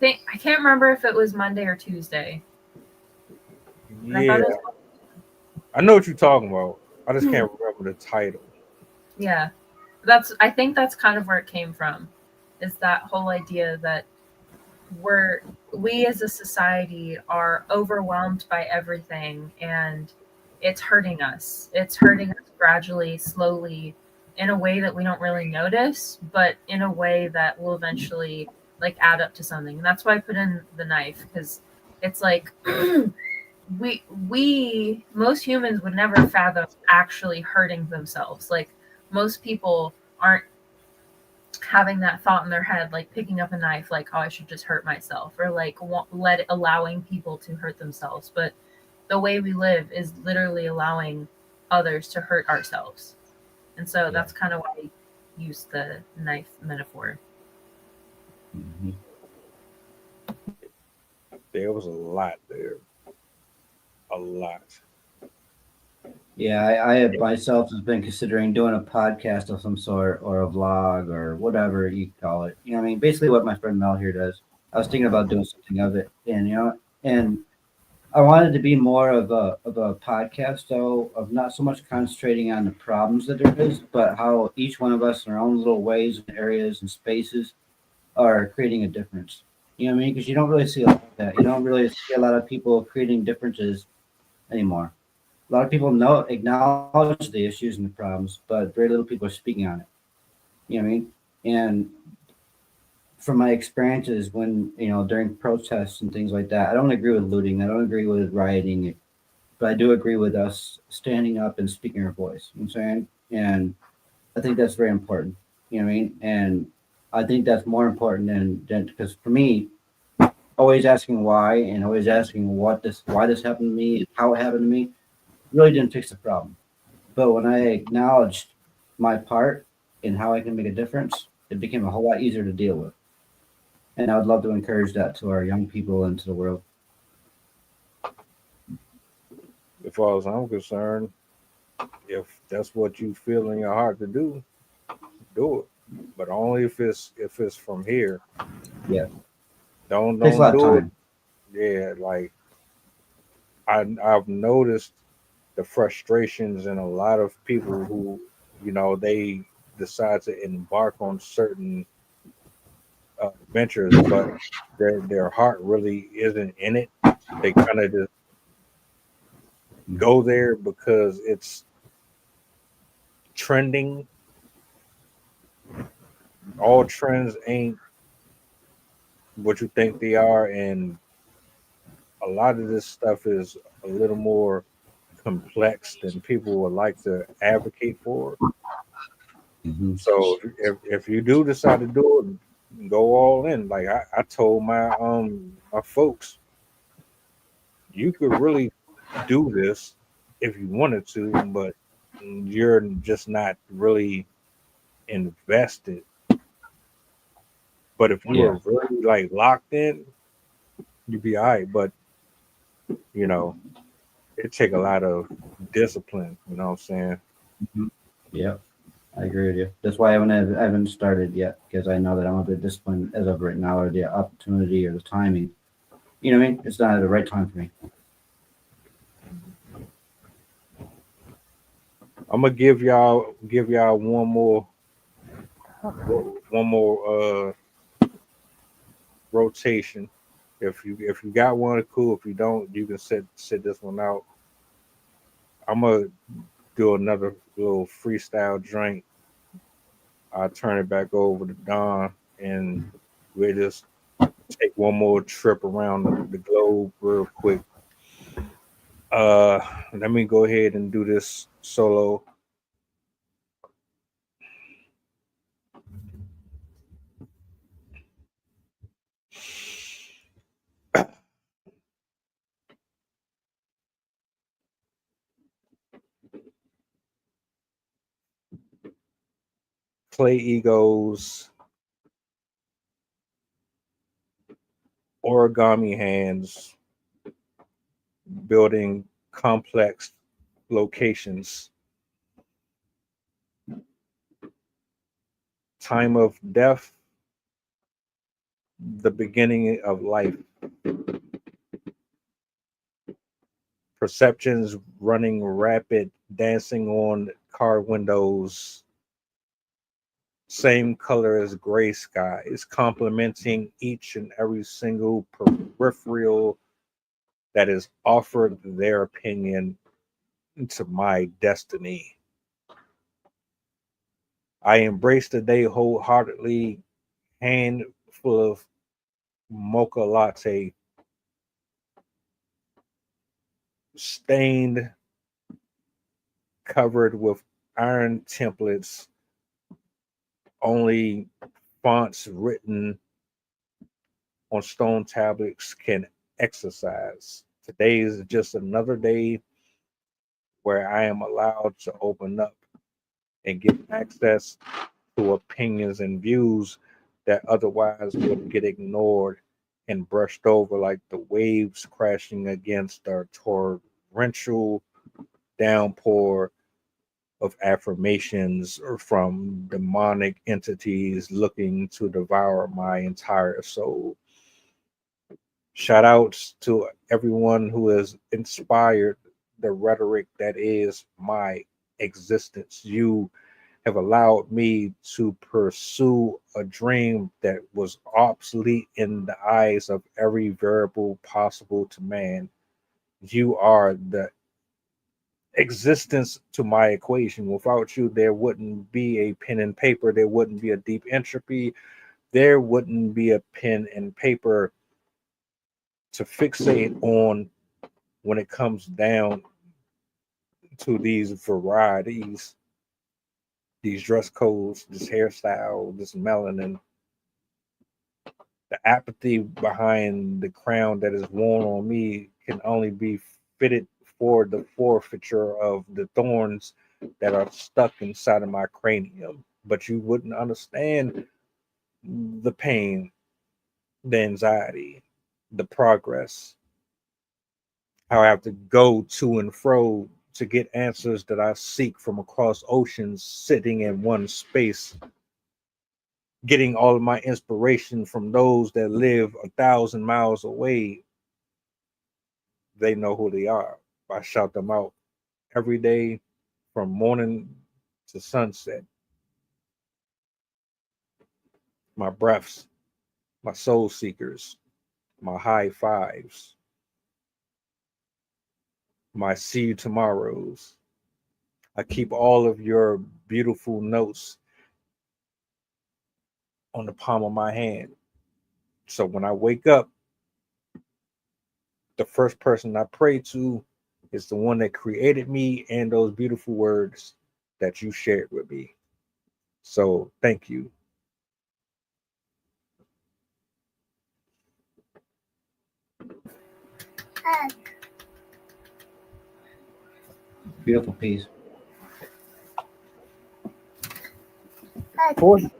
I can't remember if it was Monday or Tuesday. Yeah, I know what you're talking about. I just can't remember the title. Yeah, I think that's kind of where it came from, is that whole idea that we as a society are overwhelmed by everything, and it's hurting us. It's hurting us gradually, slowly, in a way that we don't really notice, but in a way that will eventually like add up to something. And that's why I put in the knife, because it's like we most humans would never fathom actually hurting themselves. Like most people aren't having that thought in their head, like picking up a knife, like, oh, I should just hurt myself, or like allowing people to hurt themselves. But the way we live is literally allowing others to hurt ourselves. And so that's kind of why I use the knife metaphor. Mm-hmm. There was a lot there. A lot. Yeah, I have myself has been considering doing a podcast of some sort, or a vlog, or whatever you call it. You know what I mean? Basically what my friend Mel here does. I was thinking about doing something of it, and I wanted to be more of a podcast, though, of not so much concentrating on the problems that there is, but how each one of us in our own little ways and areas and spaces are creating a difference. You know what I mean? Because you don't really see a lot of that. You don't really see a lot of people creating differences anymore. A lot of people acknowledge the issues and the problems, but very little people are speaking on it. You know what I mean? And from my experiences when, during protests and things like that, I don't agree with looting. I don't agree with rioting, but I do agree with us standing up and speaking our voice. You know what I'm saying? And I think that's very important. You know what I mean? And I think that's more important than because for me, always asking why and always asking why this happened to me and how it happened to me really didn't fix the problem. But when I acknowledged my part in how I can make a difference, it became a whole lot easier to deal with. And I would love to encourage that to our young people and to the world. As far as I'm concerned, if that's what you feel in your heart to do it. But only if it's from here. Yeah. Don't Takes a lot of do time. it. Yeah, like I've noticed the frustrations in a lot of people who, decide to embark on certain ventures, but their heart really isn't in it. They kind of just go there because it's trending. All trends ain't what you think they are, and a lot of this stuff is a little more complex than people would like to advocate for. So if you do decide to do it, go all in. Like I told my folks, you could really do this if you wanted to, but you're just not really invested. But if you were really like locked in, you'd be all right. But you know, it take a lot of discipline. You know what I'm saying? Yep, I agree with you. That's why I haven't started yet, because I know that I'm a bit disciplined as of right now, or the opportunity or the timing. You know what I mean? It's not at the right time for me. I'm gonna give y'all one more rotation. If you got one, cool. If you don't, you can sit this one out. I'm gonna do another little freestyle drink. I'll turn it back over to Don, and we'll just take one more trip around the globe real quick. Let me go ahead and do this solo. Clay egos, origami hands, building complex locations. Time of death, the beginning of life. Perceptions running rapid, dancing on car windows. Same color as gray skies, complementing each and every single peripheral that is offered their opinion to my destiny. I embrace the day wholeheartedly, hand full of mocha latte, stained, covered with iron templates, only fonts written on stone tablets can exercise. Today is just another day where I am allowed to open up and get access to opinions and views that otherwise would get ignored and brushed over like the waves crashing against our torrential downpour of affirmations from demonic entities looking to devour my entire soul. Shout outs to everyone who has inspired the rhetoric that is my existence. You have allowed me to pursue a dream that was obsolete in the eyes of every variable possible to man. You are the existence to my equation. Without you, there wouldn't be a pen and paper, there wouldn't be a deep entropy, there wouldn't be a pen and paper to fixate on when it comes down to these varieties, these dress codes, this hairstyle, this melanin. The apathy behind the crown that is worn on me can only be fitted for the forfeiture of the thorns that are stuck inside of my cranium. But you wouldn't understand the pain, the anxiety, the progress, how I have to go to and fro to get answers that I seek from across oceans, sitting in one space, getting all of my inspiration from those that live 1,000 miles away. They know who they are. I shout them out every day from morning to sunset. my breaths, my soul seekers, my high fives, my see you tomorrows. I keep all of your beautiful notes on the palm of my hand. So when I wake up, the first person I pray to is the one that created me and those beautiful words that you shared with me. So thank you. Beautiful piece.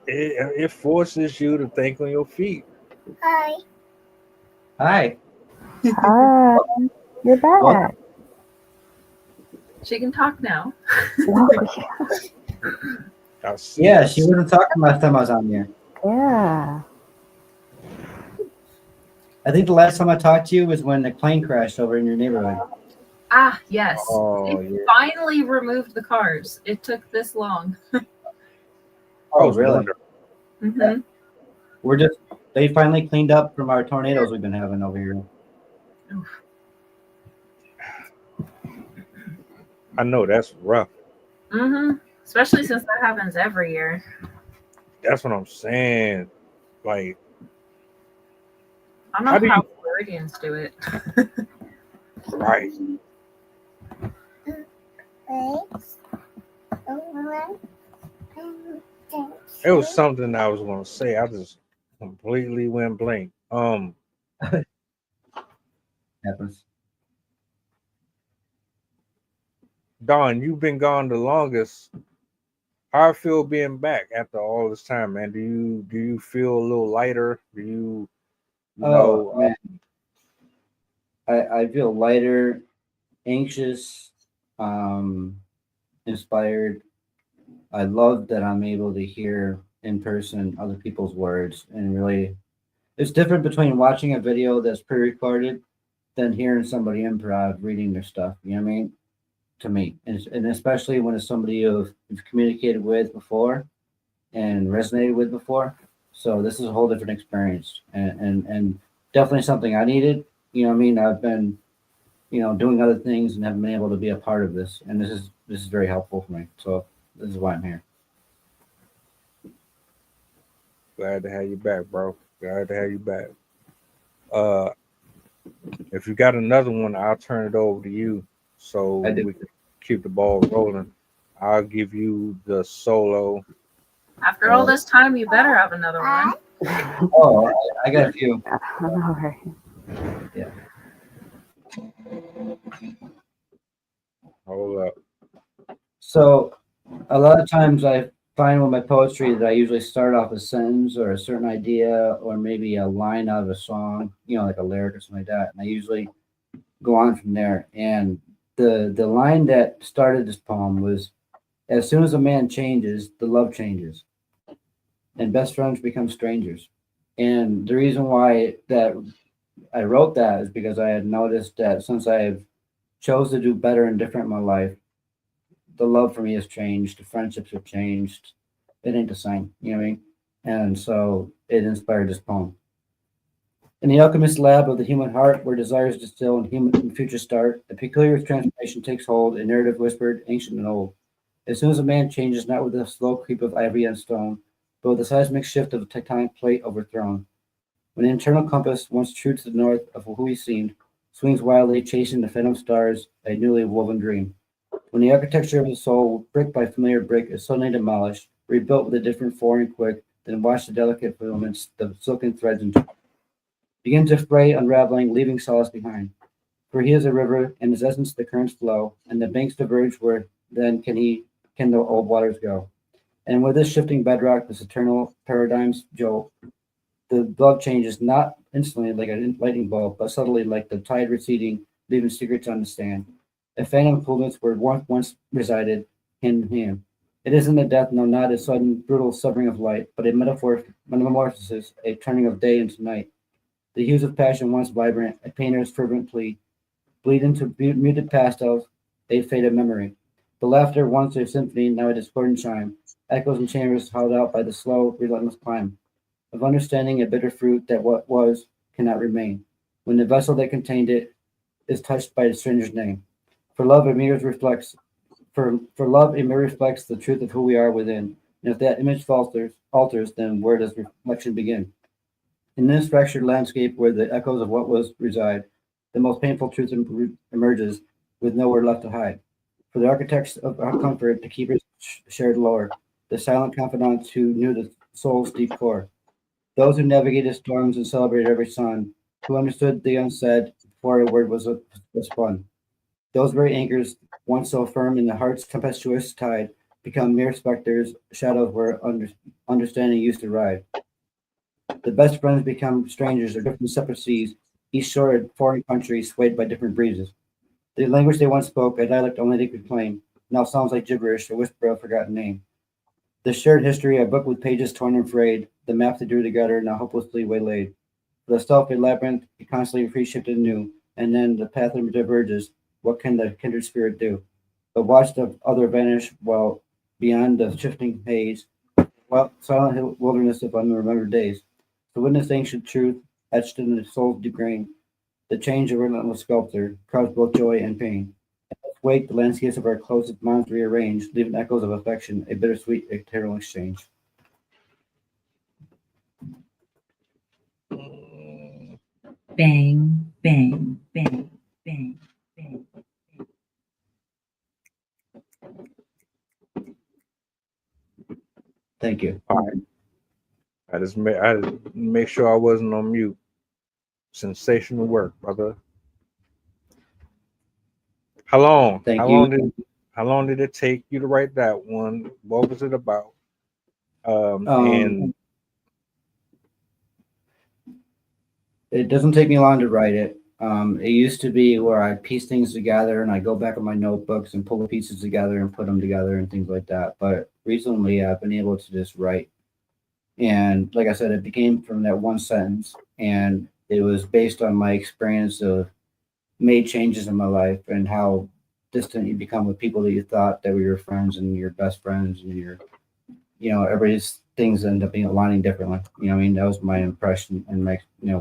It forces you to think on your feet. Hi. Hi, you're back. She can talk now. Oh, Yeah, she wasn't talking last time I was on here. yeah. I think the last time I talked to you was when the plane crashed over in your neighborhood. Ah, yes. Oh, They yeah. finally removed the cars. It took this long. Oh, really? Mm-hmm. They finally cleaned up from our tornadoes we've been having over here. I know that's rough. Mm-hmm. Especially since that happens every year. That's what I'm saying. Like, I don't know how Floridians do it. right. It was something I was gonna say. I just completely went blank. Happens. Don, you've been gone the longest. How I feel being back after all this time, man? Do you feel a little lighter? Do you know? Man. I feel lighter, anxious, inspired. I love that I'm able to hear in person other people's words and really it's different between watching a video that's pre-recorded than hearing somebody improv reading their stuff. You know what I mean? To me, and especially when it's somebody you've communicated with before and resonated with before. So this is a whole different experience, and definitely something I needed. You know what I mean? I've been, doing other things and haven't been able to be a part of this, and this is very helpful for me. So this is why I'm here. Glad to have you back, bro. Glad to have you back. If you got another one, I'll turn it over to you so we can keep the ball rolling. I'll give you the solo. After all this time, you better have another one. Oh, I got a few. All right. Yeah. Hold up. So a lot of times I find with my poetry that I usually start off a sentence or a certain idea or maybe a line out of a song, like a lyric or something like that. And I usually go on from there. And the line that started this poem was, as soon as a man changes, the love changes. And best friends become strangers. And the reason why that I wrote that is because I had noticed that since I've chose to do better and different in my life, the love for me has changed, the friendships have changed. It ain't the same, you know what I mean? And so it inspired this poem. In the alchemist lab of the human heart, where desires distill and human future start, a peculiar transformation takes hold, a narrative whispered, ancient and old. As soon as a man changes, not with the slow creep of ivory and stone, but with the seismic shift of a tectonic plate overthrown. When the internal compass, once true to the north of who he seemed, swings wildly, chasing the phantom stars, a newly woven dream. When the architecture of the soul, brick by familiar brick, is suddenly demolished, rebuilt with a different form and quick, then wash the delicate filaments, the silken threads into begin to fray, unraveling, leaving solace behind. For he is a river, and his essence the currents flow, and the banks diverge where then can the old waters go. And with this shifting bedrock, this eternal paradigm's jolt, the love changes not instantly like a lightning bolt, but subtly like the tide receding, leaving secrets to understand. A phantom coolness where warmth once resided, hand in hand. It isn't a death, no, not a sudden, brutal severing of light, but a metamorphosis, a turning of day into night. The hues of passion once vibrant, a painter's fervent plea, bleed into muted pastels, a faded memory. The laughter once a symphony, now a discordant chime, echoes in chambers held out by the slow, relentless climb. Of understanding a bitter fruit that what was cannot remain, when the vessel that contained it is touched by a stranger's name. For love a mirror reflects the truth of who we are within. And if that image alters, then where does reflection begin? In this fractured landscape where the echoes of what was reside, the most painful truth emerges with nowhere left to hide. For the architects of our comfort, the keepers shared lore, the silent confidants who knew the soul's deep core, those who navigated storms and celebrated every sun, who understood the unsaid before a word was spun. Those very anchors, once so firm in the heart's tempestuous tide, become mere specters, shadows where understanding used to ride. The best friends become strangers or drift in separate seas, each shore a foreign country swayed by different breezes. The language they once spoke, a dialect only they could claim, now sounds like gibberish, a whisper of a forgotten name. The shared history, a book with pages torn and frayed, the map they drew together, now hopelessly waylaid. For the self, a labyrinth, constantly reshifted anew, and then the path diverges. What can the kindred spirit do? But watch the other vanish while beyond the shifting haze, while silent wilderness of unremembered days. To witness ancient truth etched in the soul's deep grain, the change of relentless sculptor caused both joy and pain. Let's wake the landscapes of our closest minds rearranged, leaving echoes of affection, a bittersweet eternal exchange. Bang, bang, bang, bang, bang. Thank you. All right. I just make sure I wasn't on mute. Sensational work, brother. How long? Thank How you. How long did it take you to write that one? What was it about? And it doesn't take me long to write it. It used to be where I piece things together and I go back on my notebooks and pull the pieces together and put them together and things like that. But recently I've been able to just write. And like I said, it became from that one sentence, and it was based on my experience of made changes in my life and how distant you become with people that you thought that were your friends and your best friends and everybody's things end up being aligning differently. You know what I mean? That was my impression and what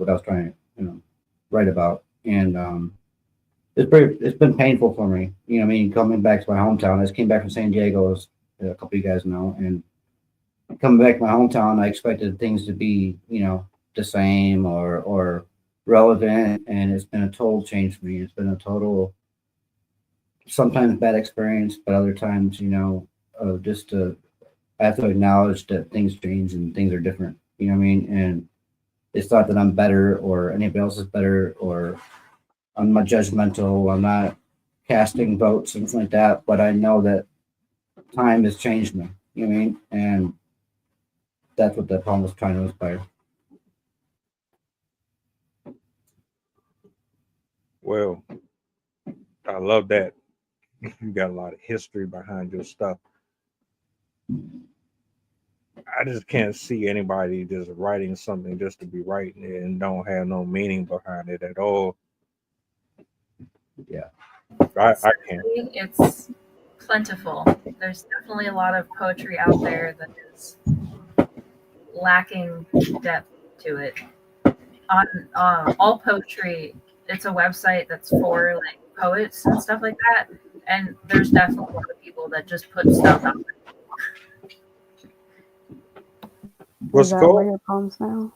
I was trying to, write about. And it's been painful for me. You know what I mean? Coming back to my hometown. I just came back from San Diego, as a couple of you guys know, and coming back to my hometown, I expected things to be, the same or relevant, and it's been a total change for me. It's been a total, sometimes bad experience, but other times, I have to acknowledge that things change and things are different. You know what I mean? And it's not that I'm better or anybody else is better, or I'm not judgmental. I'm not casting votes and things like that, but I know that time has changed me. You know what I mean? And that's what the poem was trying to inspire. well, I love that. You got a lot of history behind your stuff. I just can't see anybody just writing something just to be writing it and don't have no meaning behind it at all. Yeah. I can't. It's plentiful. There's definitely a lot of poetry out there that is lacking depth to it. On All Poetry, it's a website that's for like poets and stuff like that. And there's definitely a lot of people that just put stuff out there. What's Is that called? where your poems now?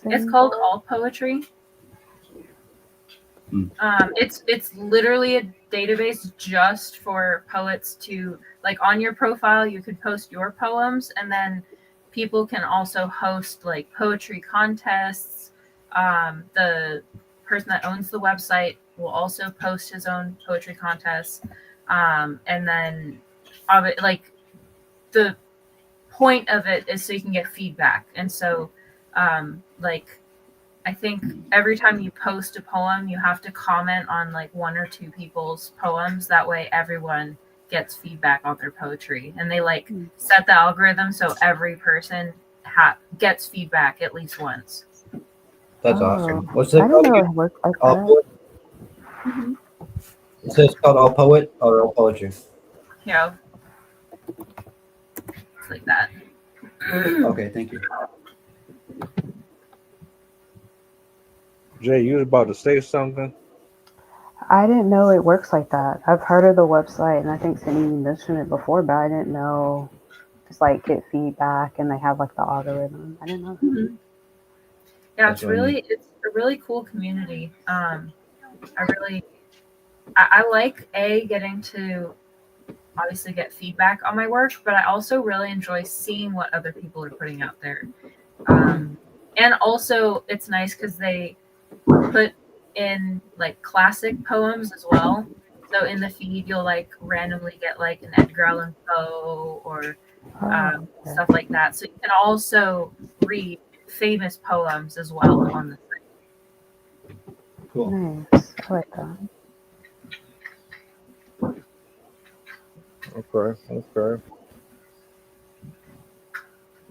It's called All Poetry. It's literally a database just for poets to, like, on your profile you could post your poems, and then people can also host like poetry contests. The person that owns the website will also post his own poetry contests, and then like the point of it is so you can get feedback. And so like I think every time you post a poem, you have to comment on like one or two people's poems. That way everyone gets feedback on their poetry, and they like set the algorithm so every person gets feedback at least once. That's awesome. What's it I called? didn't know again? it worked like All that. Poet? Mm-hmm. It says called All Poet or All Poetry? Yeah. It's like that. Okay, thank you. Jay, you was about to say something? I didn't know it works like that. I've heard of the website, and I think Cindy mentioned it before, but I didn't know just like get feedback and they have like the algorithm. I didn't know that. Mhm. Yeah, That's what I mean. it's a really cool community. I really I like getting to obviously get feedback on my work, but I also really enjoy seeing what other people are putting out there. And also, it's nice because they put in like classic poems as well. So in the feed, you'll like randomly get like an Edgar Allan Poe or Oh, okay. stuff like that. So you can also read famous poems as well on the site. Cool. Nice. I like that. Okay, okay.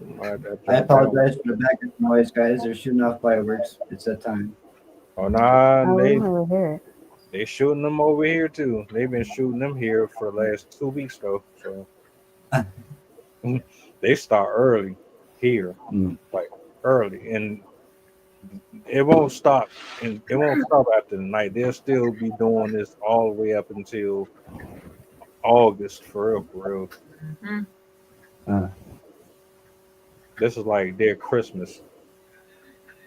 Write that I joint down. apologize for the background noise, guys. They're shooting off fireworks. It's that time. Oh nah, I they will hear it. they shooting them over here too. They've been shooting them here for the last 2 weeks though. So they start early here, Mm. like early, and it won't stop. And it won't stop after the night. They'll still be doing this all the way up until August for real, for real. Hmm. Uh, This is like their Christmas.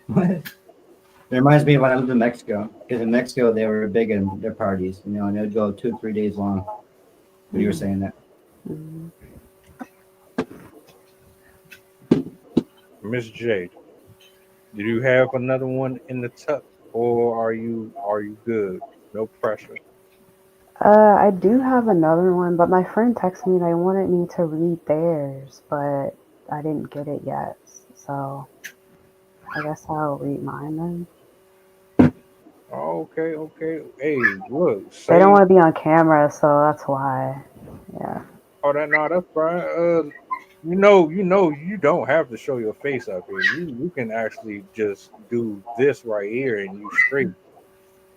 what? It reminds me of when I lived in Mexico. Because in Mexico, they were big in their parties, and they would go 2 or 3 days long. When you were saying that. Mm. Miss J, do you have another one in the tuck, or are you good? No pressure. I do have another one, but my friend texted me they wanted me to read theirs, but I didn't get it yet. So I guess I'll read mine then. Okay, okay. Hey, look, They don't say want to be on camera, so that's why. Yeah. oh that no, that's fine. You don't have to show your face up here. You can actually just do this right here, and you straight.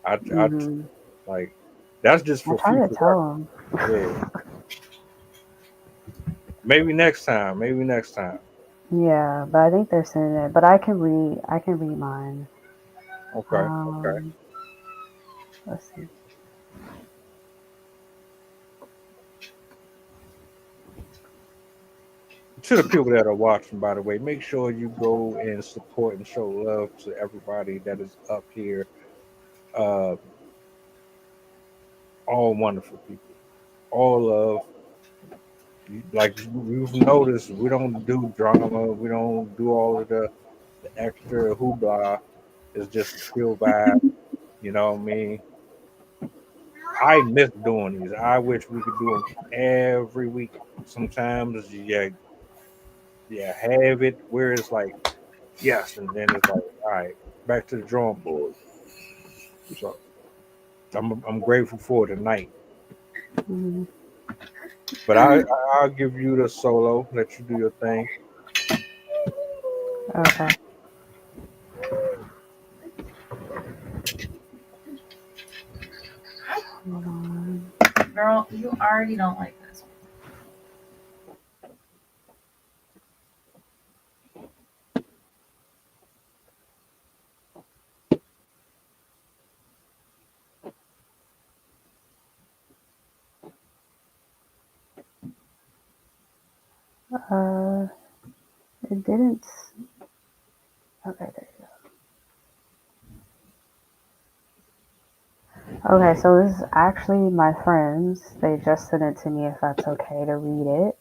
I Mhm. like that's just I for try to future tell reference. them. Yeah, maybe next time. Maybe next time. Yeah, but I think they're sending it. But I can read. I can read mine. Okay, okay. Um, let's see. To the people that are watching, by the way, make sure you go and support and show love to everybody that is up here. Uh, all wonderful people, all love. Like you've noticed, we don't do drama. We don't do all of the extra hoopla. It's just a chill vibe. You know what I mean? I miss doing these. I wish we could do them every week. Sometimes, yeah, have it where it's like yes, and then it's like all right, back to the drawing board. So I'm grateful for tonight. Mhm. But I'll give you the solo. Let you do your thing. Okay. Hold on. Girl, you already don't like this. Uh, it didn't. Okay, there you go. Okay, so this is actually my friends. They just sent it to me if that's okay to read it.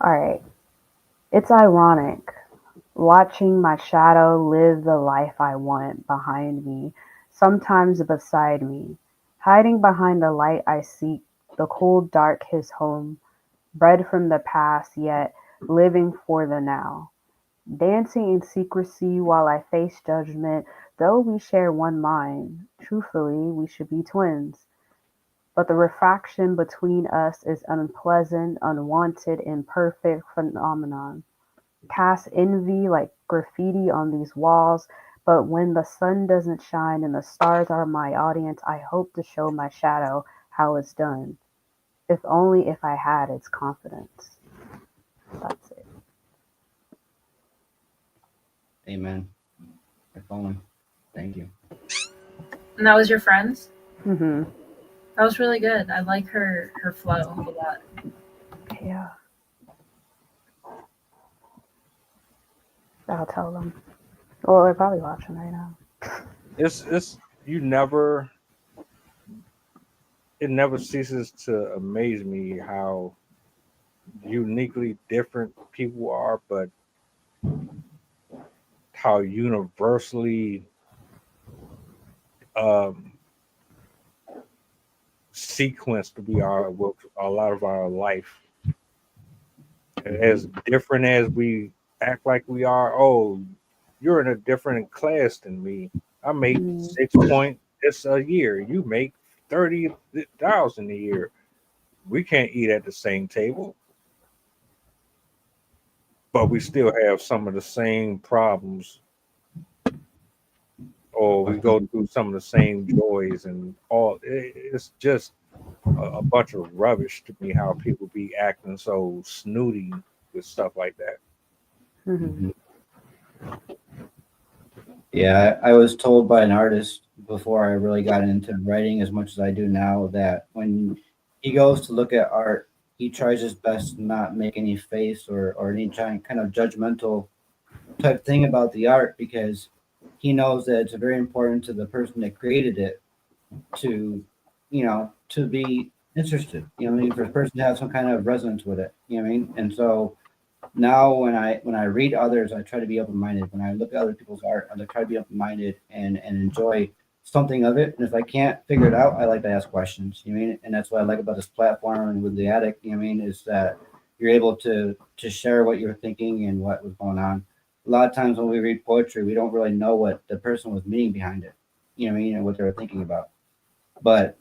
Alright. It's ironic watching my shadow live the life I want behind me, sometimes beside me, hiding behind the light I seek, the cold dark his home, bred from the past yet living for the now. Dancing in secrecy while I face judgment, though we share one mind, truthfully we should be twins. But the refraction between us is unpleasant, unwanted, imperfect phenomenon. Cast envy like graffiti on these walls, but when the sun doesn't shine and the stars are my audience, I hope to show my shadow how it's done. If only if I had its confidence. That's it. Amen. If only. Thank you. And that was your friend's? Mm-hmm. That was really good. I like her flow a lot. Yeah. I'll tell them. Well, they're probably watching right now. It's it never ceases to amaze me how uniquely different people are, but how universally um, sequenced we are with a lot of our life. As different as we act like we are, oh, you're in a different class than me. I make 6 point this a year. You make 30,000 a year. We can't eat at the same table, but we still have some of the same problems, or we go through some of the same joys and all. It's just a bunch of rubbish to me how people be acting so snooty with stuff like that. Mm-hmm. Yeah, I was told by an artist before I really got into writing as much as I do now that when he goes to look at art, he tries his best to not make any face or any kind of judgmental type thing about the art because he knows that it's very important to the person that created it to, to be interested. You know what I mean? For a person to have some kind of resonance with it. You know what I mean? And so now when I read others, I try to be open minded. When I look at other people's art, I try to be open minded and enjoy something of it. And if I can't figure it out, I like to ask questions. You know what I mean? And that's what I like about this platform and with the attic. You know what I mean? Is that you're able to share what you're thinking and what was going on. A lot of times when we read poetry, we don't really know what the person was meaning behind it. You know what I mean? And what they were thinking about. But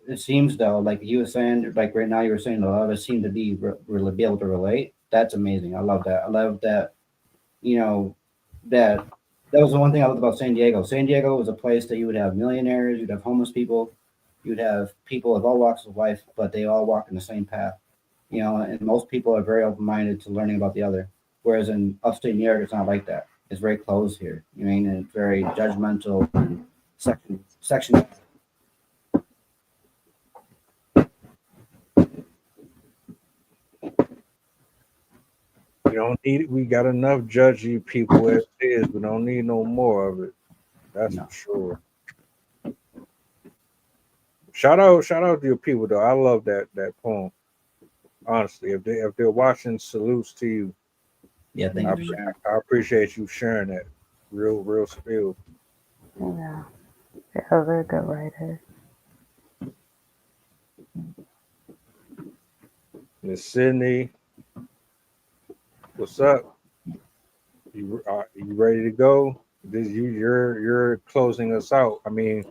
it seems though, like you were saying, like right now you were saying, a lot of us seem to be really be able to relate. That's amazing. I love that. I love that. You know, that was the one thing I loved about San Diego. San Diego was a place that you would have millionaires, you'd have homeless people, you'd have people of all walks of life, but they all walk in the same path. You know, and most people are very open minded to learning about the other. Whereas in upstate New York, it's not like that. It's very closed here. You know what I mean? And it's very judgmental and section. We got enough judgy people as it is. We don't need no more of it. That's for sure. Shout out to your people though. I love that poem. Honestly, if they're watching, salutes to you. Yeah, thank you. I appreciate you sharing that. Real spill. Yeah. Yeah, they're a good writer. Miss Sydney, what's up? You ready to go? You're closing us out. I mean,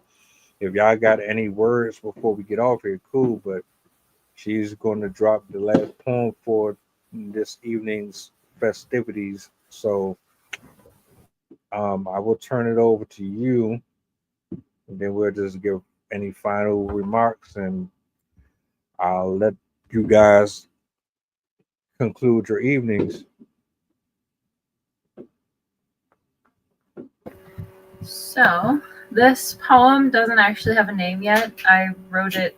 if y'all got any words before we get off here, cool. But she's going to drop the last poem for this evening's festivities. So I will turn it over to you, and then we'll just give any final remarks, and I'll let you guys conclude your evenings. So, this poem doesn't actually have a name yet. I wrote it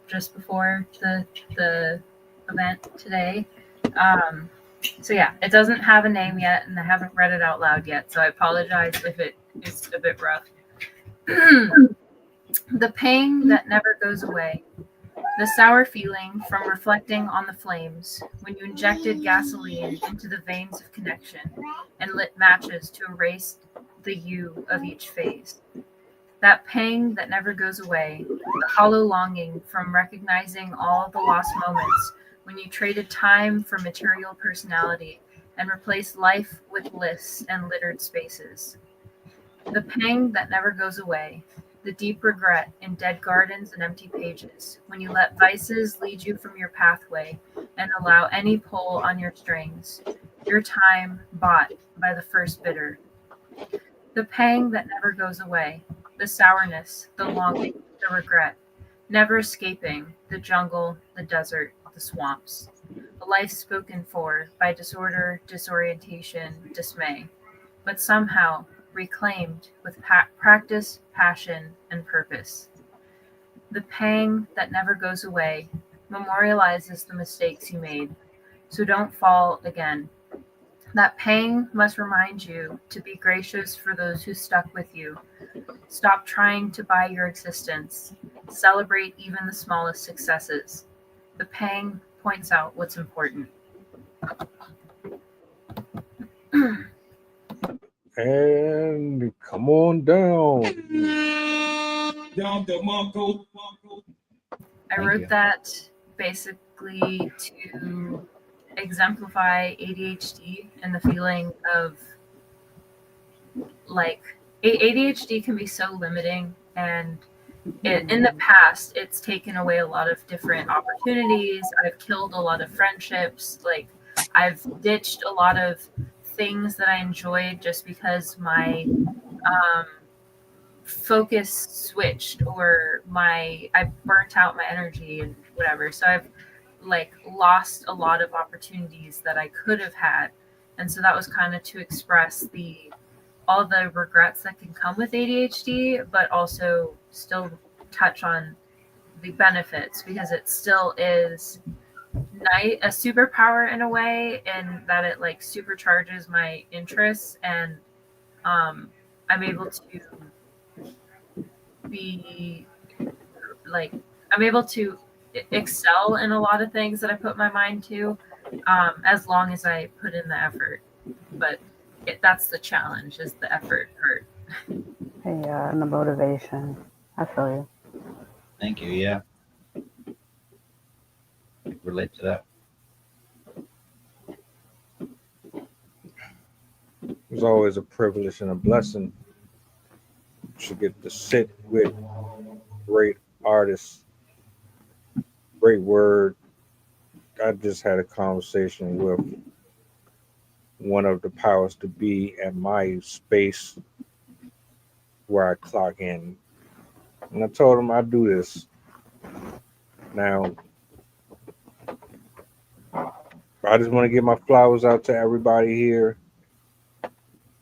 just before the event today. So yeah, it doesn't have a name yet, and I haven't read it out loud yet, so I apologize if it is a bit rough. The pang that never goes away. The sour feeling from reflecting on the flames when you injected gasoline into the veins of connection and lit matches to erase the you of each phase. That pang that never goes away, the hollow longing from recognizing all the lost moments when you traded time for material personality and replaced life with lists and littered spaces. The pang that never goes away, the deep regret in dead gardens and empty pages when you let vices lead you from your pathway and allow any pull on your strings, your time bought by the first bidder. The pang that never goes away, the sourness, the longing, the regret, never escaping the jungle, the desert, the swamps. A life spoken for by disorder, disorientation, dismay, but somehow reclaimed with practice, passion, and purpose. The pang that never goes away memorializes the mistakes you made, so don't fall again. That pang must remind you to be gracious for those who stuck with you. Stop trying to buy your existence. Celebrate even the smallest successes. The pang points out what's important. And come on down. I wrote that basically to exemplify ADHD and the feeling of like ADHD can be so limiting, and in the past it's taken away a lot of different opportunities. I've killed a lot of friendships. Like I've ditched a lot of things that I enjoyed just because my focus switched, or I burnt out my energy and whatever. So I've like lost a lot of opportunities that I could have had. And so that was kind of to express all the regrets that can come with ADHD, but also still touch on the benefits, because it still is a superpower in a way, and that it like supercharges my interests, and I'm able to be like, I'm able to excel in a lot of things that I put my mind to, as long as I put in the effort. But that's the challenge, is the effort part. Yeah, and the motivation. I feel you. Thank you. Yeah. I relate to that. It's always a privilege and a blessing to get to sit with great artists. Great word. I just had a conversation with one of the powers to be at my space where I clock in. And I told him I do this. Now, I just want to give my flowers out to everybody here,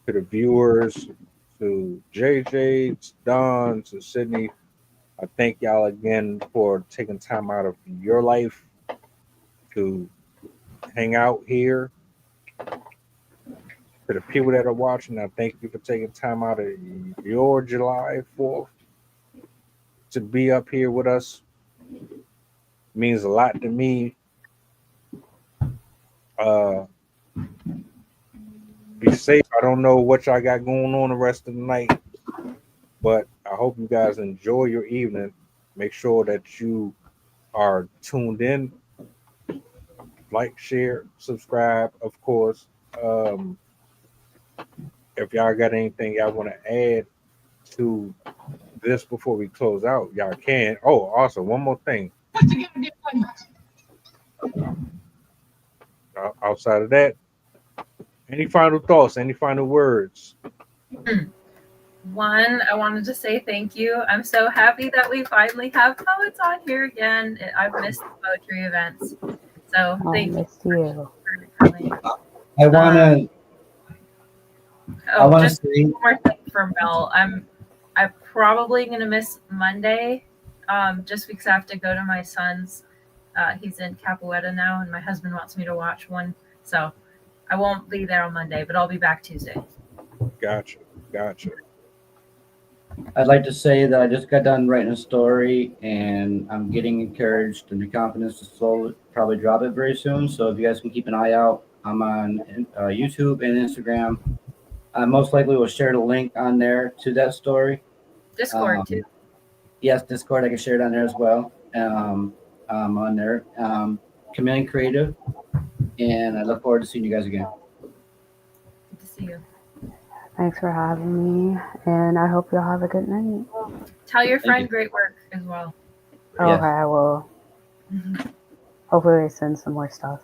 to the viewers, to JJ, to Don, to Sydney. I thank y'all again for taking time out of your life to hang out here. To the people that are watching, I thank you for taking time out of your July 4th to be up here with us. It means a lot to me. Be safe. I don't know what y'all got going on the rest of the night, but I hope you guys enjoy your evening. Make sure that you are tuned in. Like, share, subscribe, of course. If y'all got anything y'all want to add to this before we close out, y'all can. Oh, also, one more thing. Outside of that, any final thoughts, any final words? One, I wanted to say thank you. I'm so happy that we finally have poets on here again. I've missed the poetry events. So thank you for coming. I want to just say one more thing for Mel. I'm probably gonna miss Monday, just because I have to go to my son's. He's in Capoeira now, and my husband wants me to watch one, so I won't be there on Monday, but I'll be back Tuesday. Gotcha. I'd like to say that I just got done writing a story, and I'm getting encouraged and the confidence to slowly probably drop it very soon. So if you guys can keep an eye out, I'm on YouTube and Instagram. I most likely will share the link on there to that story. Discord too. Yes, Discord. I can share it on there as well. On there, Chameleon Creative, and I look forward to seeing you guys again. Good to see you. Thanks for having me, and I hope you'll have a good night. Tell your friend great work as well. Okay, I will. Hopefully they send some more stuff.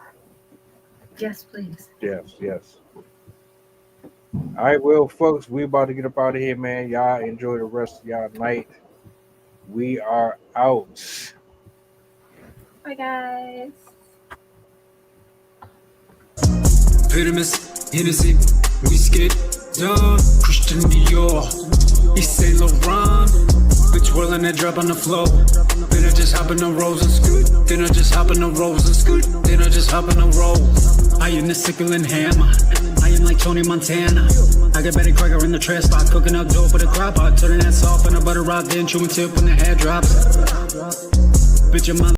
Yes, please. Yes. All right, well, folks, we about to get up out of here, man. Y'all enjoy the rest of y'all night. We are out. Bye, guys. Venomous, Hennessy, we skid John, Christian Dior, East Saint Laurent. Bitch whirling that drop on the floor. Then I just hop in the rolls and scoot. Then I just hop in the rolls and scoot. Then I just hop in the rolls. I am the sickle and hammer. I am like Tony Montana. I got Betty Crocker in the trash spot, cooking up dope with a crop pot, turning that soft in a butter rock, then chewing tip when the hair drops. Bitch, your mother.